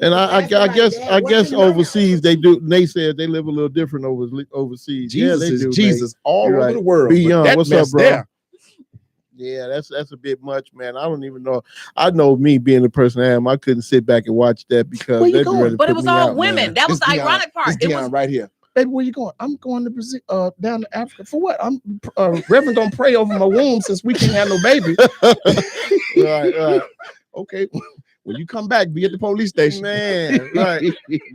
And I guess overseas they do. They said they live a little different overseas. Jesus yeah, they is do. Jesus all You're over right. the world. Beyond. But that What's up, mess bro? there. Yeah, that's a bit much, man. I don't even know. I know me being the person I am, I couldn't sit back and watch that because Where you they'd be going? ready to But put it was me all out, women. man. That was It's the Dion. ironic part. It's It Dion was right here. Baby, where you going? I'm going to Brazil, down to Africa. For what? I'm Reverend gonna pray over my womb since we can't have no baby. right. Okay. When you come back, be at the police station. Man, right.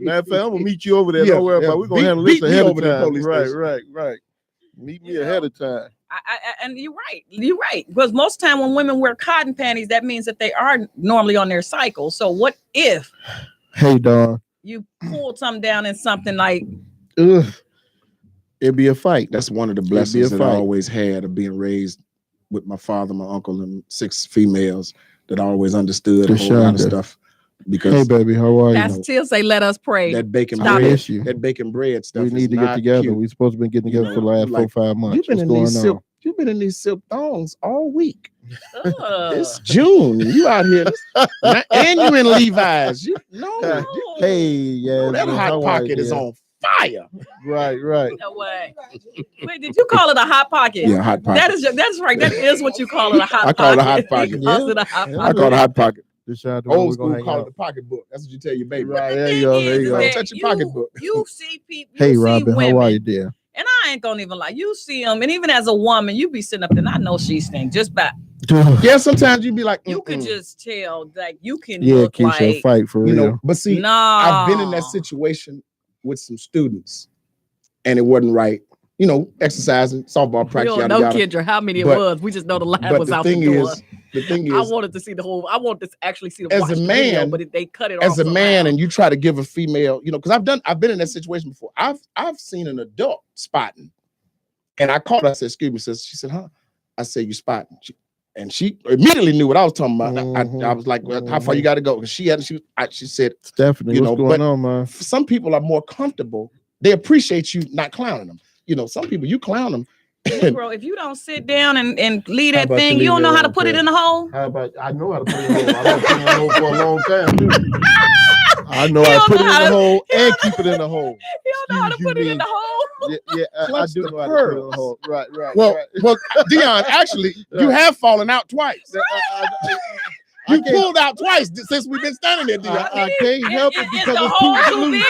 Matter of fact, I'm gonna meet you over there. Yeah, Don't worry yeah. about it. We're gonna Beat- handle this beat me ahead of over to the time. police station. Right. Meet me You ahead know, of time. and you're right. Because most time when women wear cotton panties, that means that they are normally on their cycle. So what if Hey, dog. you pulled something down in something like Ugh. It'd be a fight. That's one of the be a blessings that I fight. always had of being raised with my father, my uncle, and 6 females that I always understood a whole lot of Deshonda. stuff. Because Hey, baby, how are you? Pastor Till say, let us pray. that bacon Stop bread, it. that bacon bread stuff. We need to get together. We're supposed to be getting together You for the know, last like, 4-5 months. You've been What's in going these on? silk. You've been in these silk thongs all week. Ugh. It's June. You out here, and you in Levi's. No. Hey, yeah, that hot pocket is on fire. Right. You know what? Wait, did you call it a hot pocket? Yeah, hot pocket. That's right. That is what you call it, a hot pocket. I call it a hot pocket. He calls it a hot Yeah. I pocket. call it a hot pocket. Deshonda, Old we're school gonna hang call out. it a pocketbook. That's what you tell your baby. Right, The there thing you go. is There you go. that Touch your pocketbook. You see people. Hey, see Robin, women, how are you, dear? And I ain't gonna even lie. You see them, and even as a woman, you be sitting up there. And I know she stink. Just by Yeah, sometimes you be like, you can just tell, like you can Yeah, look Keisha, like fight for you real. know. But see, no. I've been in that situation with some students, and it wasn't right. You know, exercising, softball We practice, don't yada know, yada. Kendra, how many it But- was. We just know the line But was the out thing the door. is, the thing I is, wanted to see the whole. I wanted to actually see the As a watch the man- video, but they cut it off. as a man, somehow. and you try to give a female, you know, because I've been in that situation before. I've seen an adult spotting, and I called her. I said, "Excuse me, sis." She said, "Huh?" I said, "You spotting?" And she immediately knew what I was talking about. I was like, well, "How far you got to go?" Because she said, Stephanie, you what's know, going but- on, man? some people are more comfortable. They appreciate you not clowning them. You know, some people you clown them. Negro, if you don't sit down and leave How that about thing, you you don't leave know it how to alone, put it Ted? in the hole. How about I know how to put it in the hole. I don't put it in the hole for a long time, too. I know He how to don't put it know in how the to- hole he and don't keep it in the hole. You don't know how to Excuse put it you, in the hole. Yeah, I Clutch do the know how to put it in pearls. the hole. Right. Well, right. well, Dion, actually, you Right. have fallen out twice. You pulled out twice since we've been standing there, D.R. I can't help it because the it's hole too too loose. big?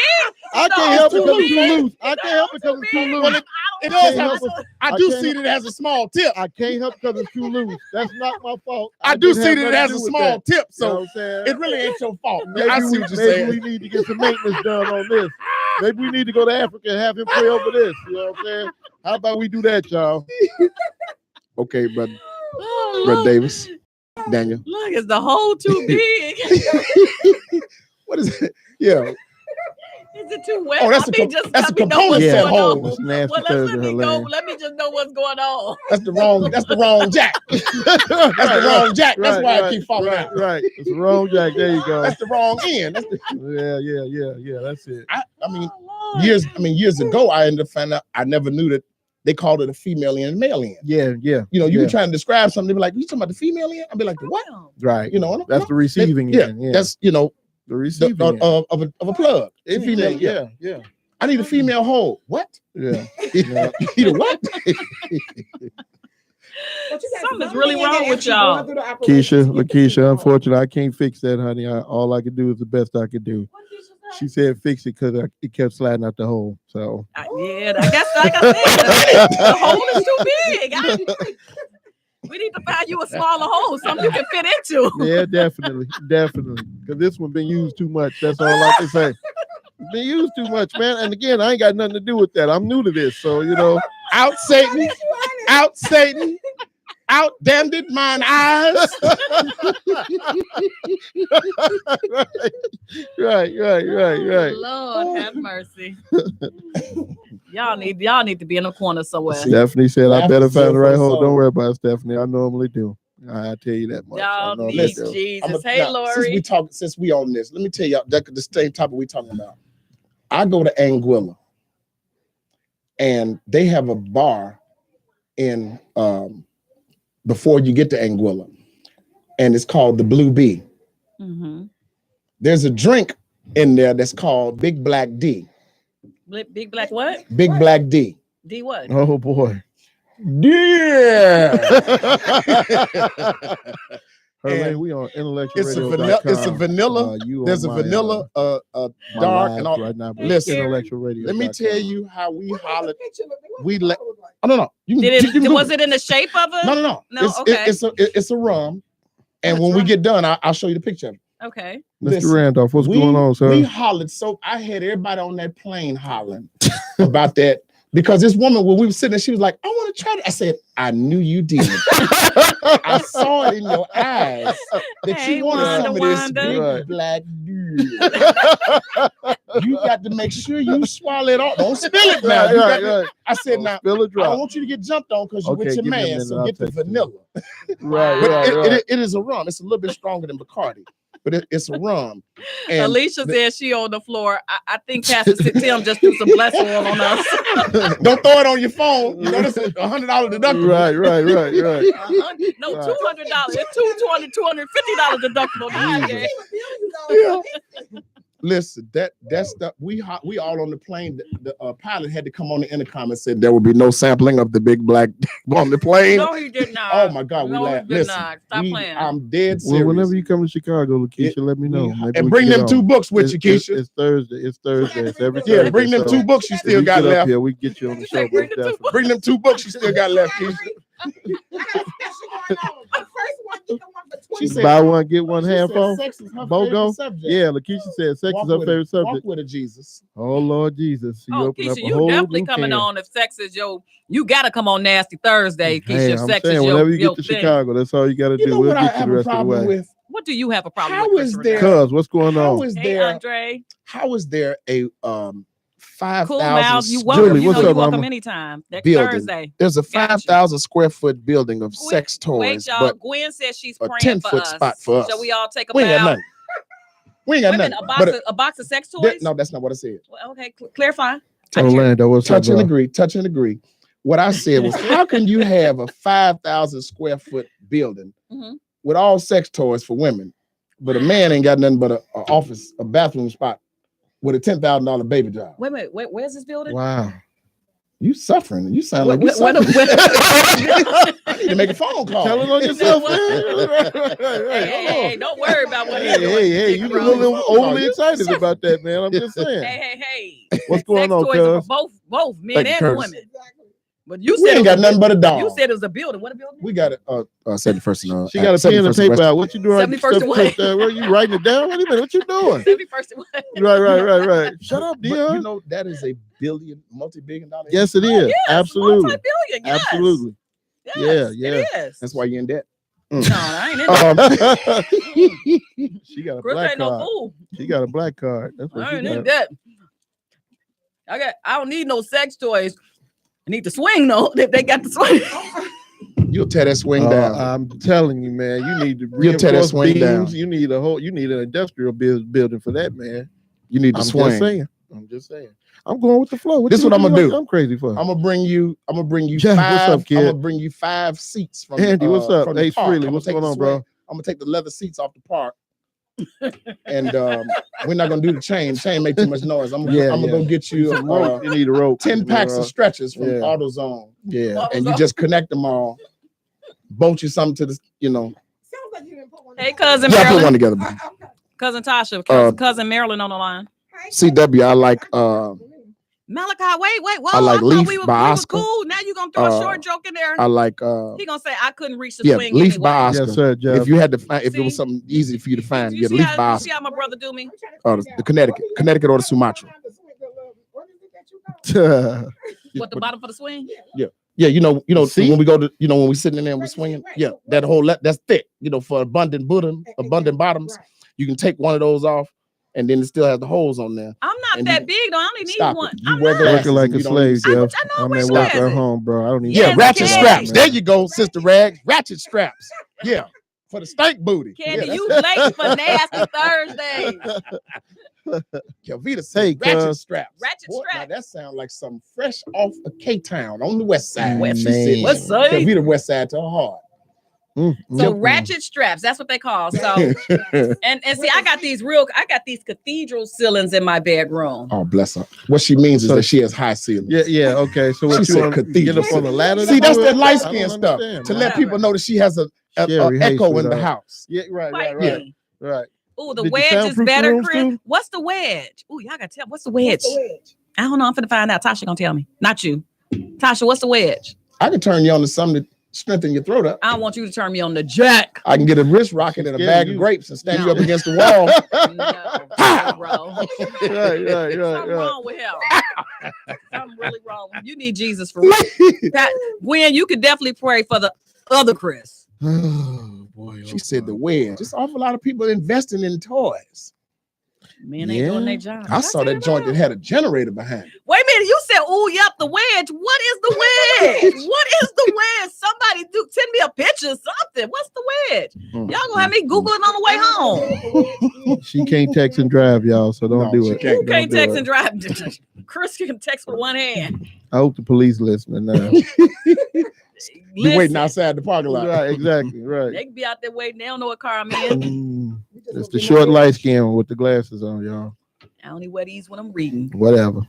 I can't help it because it's too loose. I can't help it because it's too loose. It does have I do see that it has a small tip. I can't help because it's too loose. That's not my fault. I do didn't see have that it nothing has to a do with small that. tip, You know so what I'm saying? it really ain't your fault. Maybe, I see what you're maybe saying. we need to get some maintenance done on this. Maybe we need to go to Africa and have him pray over this. You know what I'm saying? How about we do that, y'all? Okay, brother Look, Davis, Daniel. Look, is the hole too big? What is it? Yeah. Is it too wet? Oh, that's Let me a just that's a let me know component what's set going hole. on. It's nasty Well, Thursday, let me go. Helene. Let me just know what's going on. That's the wrong jack. That's the wrong jack. That's why I keep falling out. Right. It's the wrong jack. There you go. That's the wrong end. That's the, Yeah. That's it. I mean, Oh, Lord. years ago, I ended up finding out I never knew that they called it a female end and male end. Yeah. You know, you be trying to describe something, they be like, you talking about the female end? I'd be like, the what? Right. You know, That's the receiving end. Yeah. That's, you know, the receiving end. of a plug. It's a female. Anything, yeah. I need a female hole. What? Yeah. You need a what? Something's really wrong with y'all. Lakeisha, unfortunately, I can't fix that, honey. All I can do is the best I can do. She said fix it because it kept sliding out the hole. So Yeah, I guess like I said, the hole is too big. We need to find you a smaller hole, something you can fit into. yeah, definitely. Because this one been used too much. That's all I can say. It's been used too much, man. And again, I ain't got nothing to do with that. I'm new to this, so you know. Out Satan, out Satan, out damned it mine eyes. Right. Lord have mercy. Y'all need to be in a corner somewhere. Stephanie said, I better find the right hole. Don't worry about it, Stephanie. I normally do. I tell you that much. Y'all need Jesus. Hey, Lori. Since we on this, let me tell y'all the same topic we talking about. I go to Anguilla, and they have a bar in before you get to Anguilla, and it's called the Blue Bee. Mm-hmm. There's a drink in there that's called Big Black D. Big Black what? Big Black D. D what? Oh boy. Yeah. Helene, we on IntellectualRadio.com. It's a vanilla. There's a vanilla dark and all. Right now, listen, Intellectual Radio. Let me tell you how we hollered. No. Was it in the shape of it? No. Okay. It's a rum. And when we get done, I'll show you the picture of it. Okay. Mr. Randolph, what's going on, sir? We hollered. So I had everybody on that plane hollering about that. Because this woman, when we were sitting there, she was like, I want to try it. I said, I knew you did. I saw it in your eyes that you wanted some of this big black dude. You got to make sure you swallow it all. Don't spill it now. Right. I said, now, I don't want you to get jumped on because you're with your man, so get the vanilla. Right. It is a rum. It's a little bit stronger than Bacardi. But it's a rum. And Alicia said she on the floor. I think Pastor Tim just threw some bless oil on us. Don't throw it on your phone. You know, this is $100 deductible. Right. No, $200. It's $250 deductible. Yeah. Listen, that's stuff. We all on the plane. The pilot had to come on the intercom and said there would be no sampling of the big black on the plane. No, he did not. Oh my God, we laughed. He did Listen, not. Stop playing. I'm dead serious. Well, whenever you come to Chicago, Lakeisha, let me know. And bring them 2 books with you, Keisha. It's Thursday. It's every yeah, Thursday. Bring them 2 books you still got left. Here, we get you on the show. Bring them 2 books you still got left, Keisha. She said, buy one, get one half off. BOGO? Yeah, Lakeisha said sex is her favorite subject. Walk with a Jesus. Oh Lord Jesus. Keisha, you definitely coming on if sex is you gotta come on Nasty Thursday, Keisha. Hey, if I'm sex saying, is whenever you get to thing. Chicago, that's all you gotta do. We'll get you the rest of the way. What do you have a problem how with? Is there? Cuz, what's going on? Andre. How is there a 5,000 cool mouth, you welcome. Julie, what's you up, welcome mama? Anytime. Next building. Thursday. There's a 5,000 square foot building of sex toys. Wait, y'all. But Gwen says she's a praying 10-foot for spot us. for us. Shall we all take a We ain't got bow? nothing. We ain't got nothing. A box of sex toys? No, that's not what I said. Well, okay, clarify. Orlando, what's up, touch and agree. What I said was, how can you have a 5,000 square foot building with all sex toys for women, but a man ain't got nothing but a bathroom spot with a $10,000 baby job? Wait, where's this building? Wow. You suffering. You sound like you suffering. I need to make a phone call. Tell it on yourself. Hey, don't worry about what he's doing. Hey, you a little overly excited about that, man. I'm just saying. Hey. What's going on, toys are cuz? for both men and women. But you We said ain't got nothing but a dog. You said it was a building. What a building? We got it. 71st. She got a pen and paper out. What you doing? 71st what? Where you writing it down? Wait a minute. What you doing? 71st what? Right. Shut up, Dion. You know that is a multi-billion-dollar. Yes, it is. Yes, absolutely. Multi-billion. Yes. Absolutely. Yes, Yeah. It is. That's why you in debt. No, I ain't in that. She got a Chris black ain't no card. fool. She got a black card. That's what I she ain't in got. that. I don't need no sex toys. I need to swing though. If they got the swing. You'll tear that swing down. I'm telling you, man. You need to You'll tear that reinforce swing beams. down. You need an industrial building for that, man. You need to swing. I'm just saying. I'm going with the flow. This is what I'm gonna do. I'm crazy for. I'm gonna bring you Jeff, five. what's up, kid? I'm gonna bring you 5 seats from Andy, what's up? from the Hey, park. Freely, I'm what's gonna take going on, the swing. bro? I'm gonna take the leather seats off the park. And we're not gonna do the chain. Chain make too much noise. I'm gonna go get you Some rope. You need a rope. 10 packs of stretchers from Yeah. AutoZone. Yeah. And you just connect them all. Bolt you something to the, Sounds like you didn't put one. Hey, cousin Yeah, I put one Marilyn. together. Cousin Tasha. Cousin Marilyn on the line. CW, I like Malachi, wait. Whoa, I like thought Leaf we were by Oscar. cool. Now you gonna throw a short joke in there? I like He gonna say I couldn't reach the swing Leaf anyway. by Oscar. Yes, sir, Jeff. If you had to find, if See? it was something easy for you to find, You you get see Leaf how, by you Oscar. see how my brother do me? The Connecticut or the Sumatra. What, the bottom for the swing? Yeah, you know, See? when we go to, when we sitting in there and we're swinging, that whole that's thick, for abundant bottoms. You can take one of those off, and then it still has the holes on there. I'm not And that you- big though. I only need Stop one. it. You I'm wear not. glasses Working like and a you don't slave, even see it. Jeff. I know I'm we're at work slave. at home, bro. I don't even. Yeah, Yeah, ratchet Candy. straps. There you go, Sister Rag. Ratchet straps. Yeah, for the stank booty. Candy, Yeah, you late for nasty Thursdays. Kelvita said Hey, ratchet cuz. straps. Ratchet Boy, straps. Now that sounds like something fresh off of K-Town on the west side. Man. She said, What's up? Kelvita west side to her heart. So ratchet straps, that's what they call. So and see, I got these cathedral ceilings in my bedroom. Oh, bless her. What she means is So- that she has high ceilings. Yeah. Okay. So what She you said want to cathedral. get up on the ladder? See, that's that light I skin don't stuff. understand, To man. let people know that she has a Sherry, hey, echo in the sweetheart. house. Yeah. Right. Yeah. Right. Oh, the Did you wedge is soundproof better, the rooms Chris. too? What's the wedge? Oh, y'all gotta tell. What's the wedge? I don't know. I'm finna find out. Tasha gonna tell me. Not you. Tasha, what's the wedge? I can turn you on to something to strengthen your throat up. I don't want you to turn me on the jack. I can get a wrist rocket and a bag of grapes and stand you up against the wall. No, bro. Right. Something wrong with him. Something really wrong. You need Jesus for real. Gwen, you could definitely pray for the other Chris. Oh boy. She said the wedge. Just awful lot of people investing in toys. Men ain't doing their job. I saw that joint that had a generator behind it. Wait a minute, you said, "Oh, yep, the wedge." What is the wedge? What is the wedge? Somebody send me a picture, something. What's the wedge? Y'all gonna have me Google it on the way home. She can't text and drive, y'all, so don't do it. Who can't Don't do text it. and drive? Chris can text with one hand. I hope the police listening now. You waiting outside the parking lot. Right, exactly, right. They can be out there waiting. They don't know what car I'm in. It's the short light skin with the glasses on, y'all. I only wear these when I'm reading. Whatever.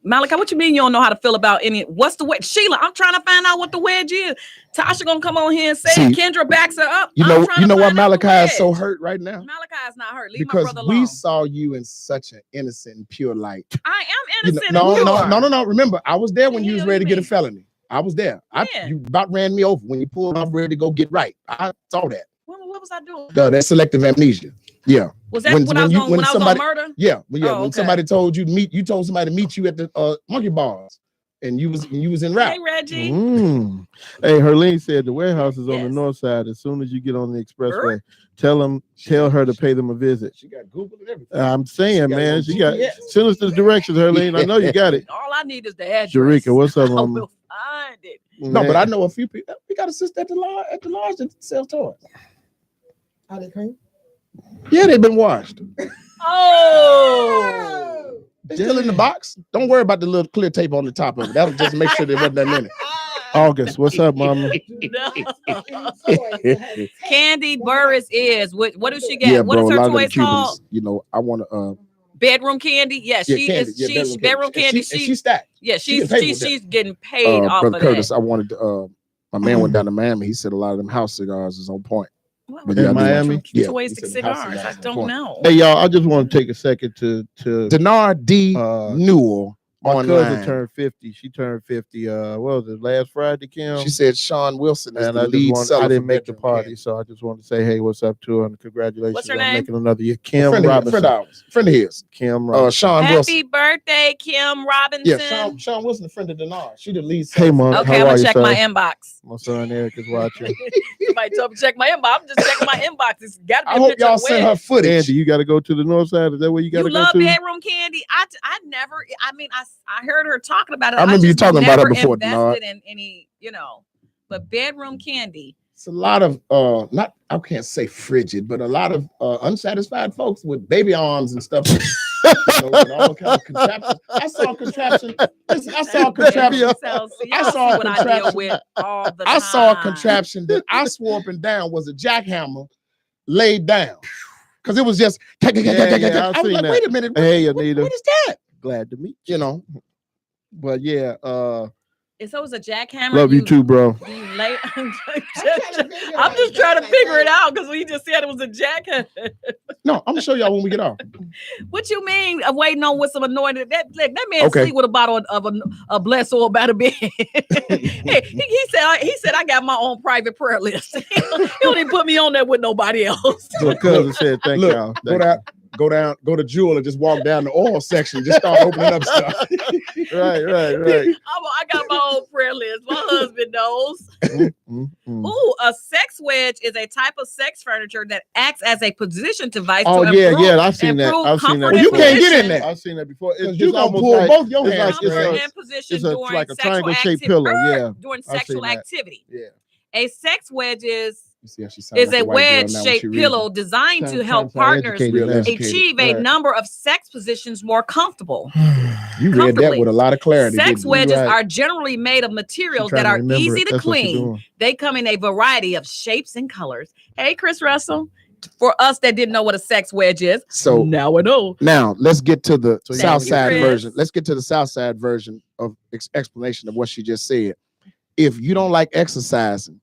Malachi, what you mean you don't know how to feel about any? What's the wedge? Sheila, I'm trying to find out what the wedge is. Tasha gonna come on here and say it. Kendra backs her up. You know why Malachi is so hurt right now? Malachi is not hurt. Leave Because my brother alone. we saw you in such an innocent and pure light. I am innocent. No. Remember, I was there when you was ready to get a me. felony. I was there. You about ran me over when you pulled off ready to go get right. I saw that. What was I doing? That selective amnesia. Yeah. Was that when I was on murder? Yeah. When okay. somebody told you to meet, you told somebody to meet you at the monkey bars, and you was en route. Hey, Reggie. Hey, Herlene said the warehouse is on the north side. As soon as you get on the expressway, tell her to pay them a visit. She got Google and everything. I'm saying, man, she got. GPS. Send us the directions, Herlene. I know you got it. All I need is the address. Jerika, what's up, I mama? will find it. No, but I know a few people. We got a sister at the lodge that sells toys. Are they clean? Yeah, they've been washed. Oh. They're still in the box. Don't worry about the little clear tape on the top of it. That'll just make sure there wasn't nothing in it. August, what's up, mama? Candy Burris is. What does she get? Yeah, What bro, is a her lot of toy the Cubans, called? I want to Bedroom Candy. Yeah, she Candy. is. She's Bedroom Candy. She's stacked. Yeah, she's getting paid off Brother of Curtis, that. I wanted to, my man went down to Miami. He said a lot of them house cigars is on point. What in Miami? Yeah. Twisted cigars. I don't know. Hey, y'all, I just want to take a second to Denard D. Newell. My online. cousin turned 50. She turned 50. What was it, last Friday, Kim? She said Sean Wilson is and the lead seller. I didn't make the Bedroom party, Candy. so I just want to say, hey, what's up to her and congratulations. What's her on name? making another year. Kim Friend Robinson. of his. Kim Robinson. Sean Wilson. Happy birthday, Kim Robinson. Yeah, Sean Wilson, a friend of Denard. She the lead seller. Hey, Mom. Okay, how I'm are gonna you, check sir? my inbox. My son Eric is watching. Somebody told me to check my inbox. I'm just checking my inbox. It's got to be I a hope picture y'all of the send her wedding. footage. Andy, you got to go to the north side. Is that where you got to You go love to? Bedroom Candy? I never. I mean, I heard her talking about it. I remember you just talking about her never before, invested in any, but Bedroom Candy. It's a lot of I can't say frigid, but a lot of unsatisfied folks with baby arms and stuff. With all kind of contraptions. I saw contraption. I saw a contraption. I saw a contraption that I swore up and down was a jackhammer laid down. Because it was just I was like, wait a minute. Hey, Anita. What is that? Glad to meet you. But yeah, So it was a jackhammer. love you too, bro. Do you lay? I'm just trying to figure it out because we just said it was a jackhammer. No, I'm gonna show y'all when we get off. What you mean? Waiting on with some anointed? That man sleep with a bottle of a blessed oil by the bed. he said I got my own private prayer list. He don't even put me on there with nobody else. My cousin said, "Thank y'all." Go to Jewel and just walk down the oil section. Just start opening up stuff. Right. I got my own prayer list. My husband knows. Ooh, a sex wedge is a type of sex furniture that acts as a position device. Oh to yeah, I've seen that. Well, you can't get in there. I've seen that before. You gonna pull both your hands. It's like a triangle shaped pillow. Yeah, during sexual activity. Yeah, a sex wedge is like a wedge-shaped pillow designed to help partners achieve a number of sex positions more comfortable. You read that with a lot of clarity. Sex wedges are generally made of materials that are easy to clean. They come in a variety of shapes and colors. Hey, Chris Russell. For us that didn't know what a sex wedge is, so now we know. Now let's get to the South Side version. Let's get to the South Side version of explanation of what she just said. If you don't like exercising,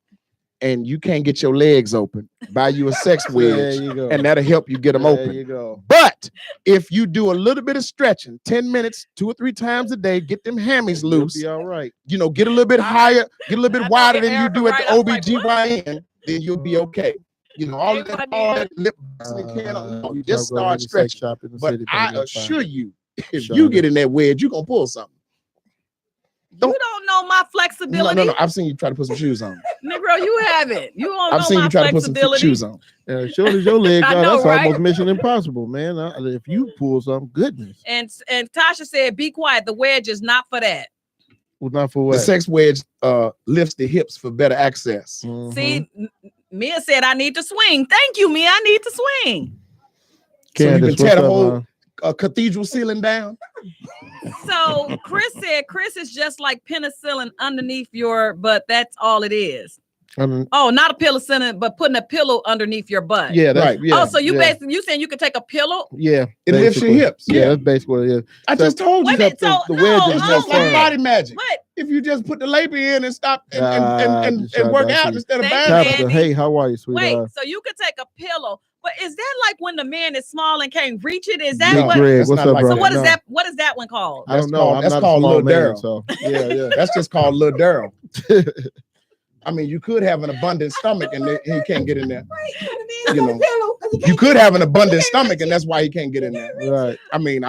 and you can't get your legs open, buy you a sex wedge, and that'll help you get them open. You go. But if you do a little bit of stretching, 10 minutes, 2 or 3 times a day, get them hammies loose. You'll be all right. Get a little bit higher, get a little bit wider than you do at the OBGYN, then you'll be okay. All of that lip you just start stretching. But I assure you, if you get in that wedge, you're gonna pull something. You don't know my flexibility. No. I've seen you try to put some shoes on. Negro, you haven't. You don't know I've seen my you try to put some shoes on. Short as your legs are, that's right? almost Mission Impossible, man. If you pull something, goodness. And Tasha said, be quiet. The wedge is not for that. Well, not for what? The sex wedge lifts the hips for better access. Mm-hmm. See, Mia said, I need to swing. Thank you, Mia. I need to swing. Candace, so you can tear the whole cathedral ceiling down. So Chris said, Chris is just like penicillin underneath your butt. That's all it is. Not a penicillin, but putting a pillow underneath your butt. Yeah, that's right. Yeah, so basically, you saying you could take a pillow? Yeah, it lifts your hips. Yeah, that's basically what it is. I just told you that the wedge is just like body magic. What? If you just put the labia in and stop and work out instead of bouncing. Hey, how are you, sweetheart? Wait, so you could take a pillow. But is that like when the man is small and can't reach it? Is that what? Greg, what's up, bro? So what is that? What is that one called? I don't know. That's called Lil Daryl. So yeah. That's just called Lil Daryl. I mean, you could have an abundant stomach and he can't get in there. You could have an abundant stomach and that's why he can't get in there. Right. I mean,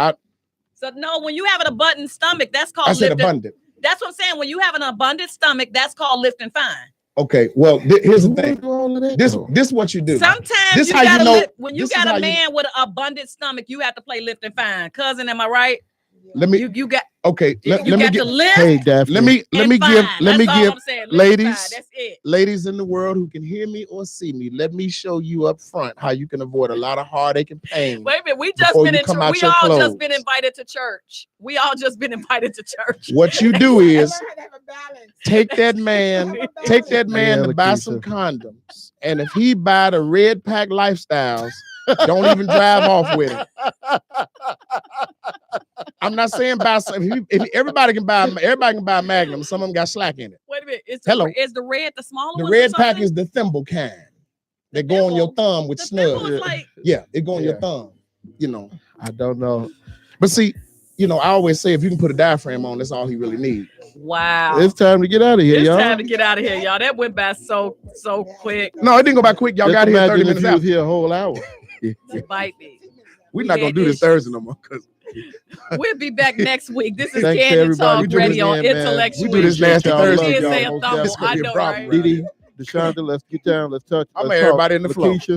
So no, when you have an abundant stomach, that's called. I said abundant. That's what I'm saying. When you have an abundant stomach, that's called lifting fine. Okay, well, here's the thing. This is what you do. Sometimes you gotta when you got a man with an abundant stomach, you have to play lifting fine. Cousin, am I right? Let me. You got. Okay. Let me get. Hey, Daphne. Let me give ladies, ladies in the world who can hear me or see me. Let me show you up front how you can avoid a lot of heartache and pain. Wait a minute, we all just been invited to church. What you do is take that man to buy some condoms, and if he buy the red pack lifestyles, don't even drive off with it. I'm not saying buy some. If everybody can buy Magnum. Some of them got slack in it. Wait a minute. Is the red the smaller The one? red pack is the thimble kind. They go on your thumb with snug. Yeah, it go on your thumb. You know. I don't know. But see, you know, I always say if you can put a diaphragm on, that's all he really needs. Wow. It's time to get out of here, y'all. It's time to get out of here, y'all. That went by so quick. No, it didn't go by quick. Y'all got here 30 minutes after. Here a whole hour. Bite me. We're not gonna do this Thursday no more because we'll be back next week. This is Thanks Candid Talk everybody. Radio on We do this, Intellectual. we do this nasty Y'all Thursday. love Say a y'all. thumble. This gonna I be a know, problem, right? Dee, DeShonda, let's get down. Let's touch. I'm let's everybody talk. in the floor. Lakeisha,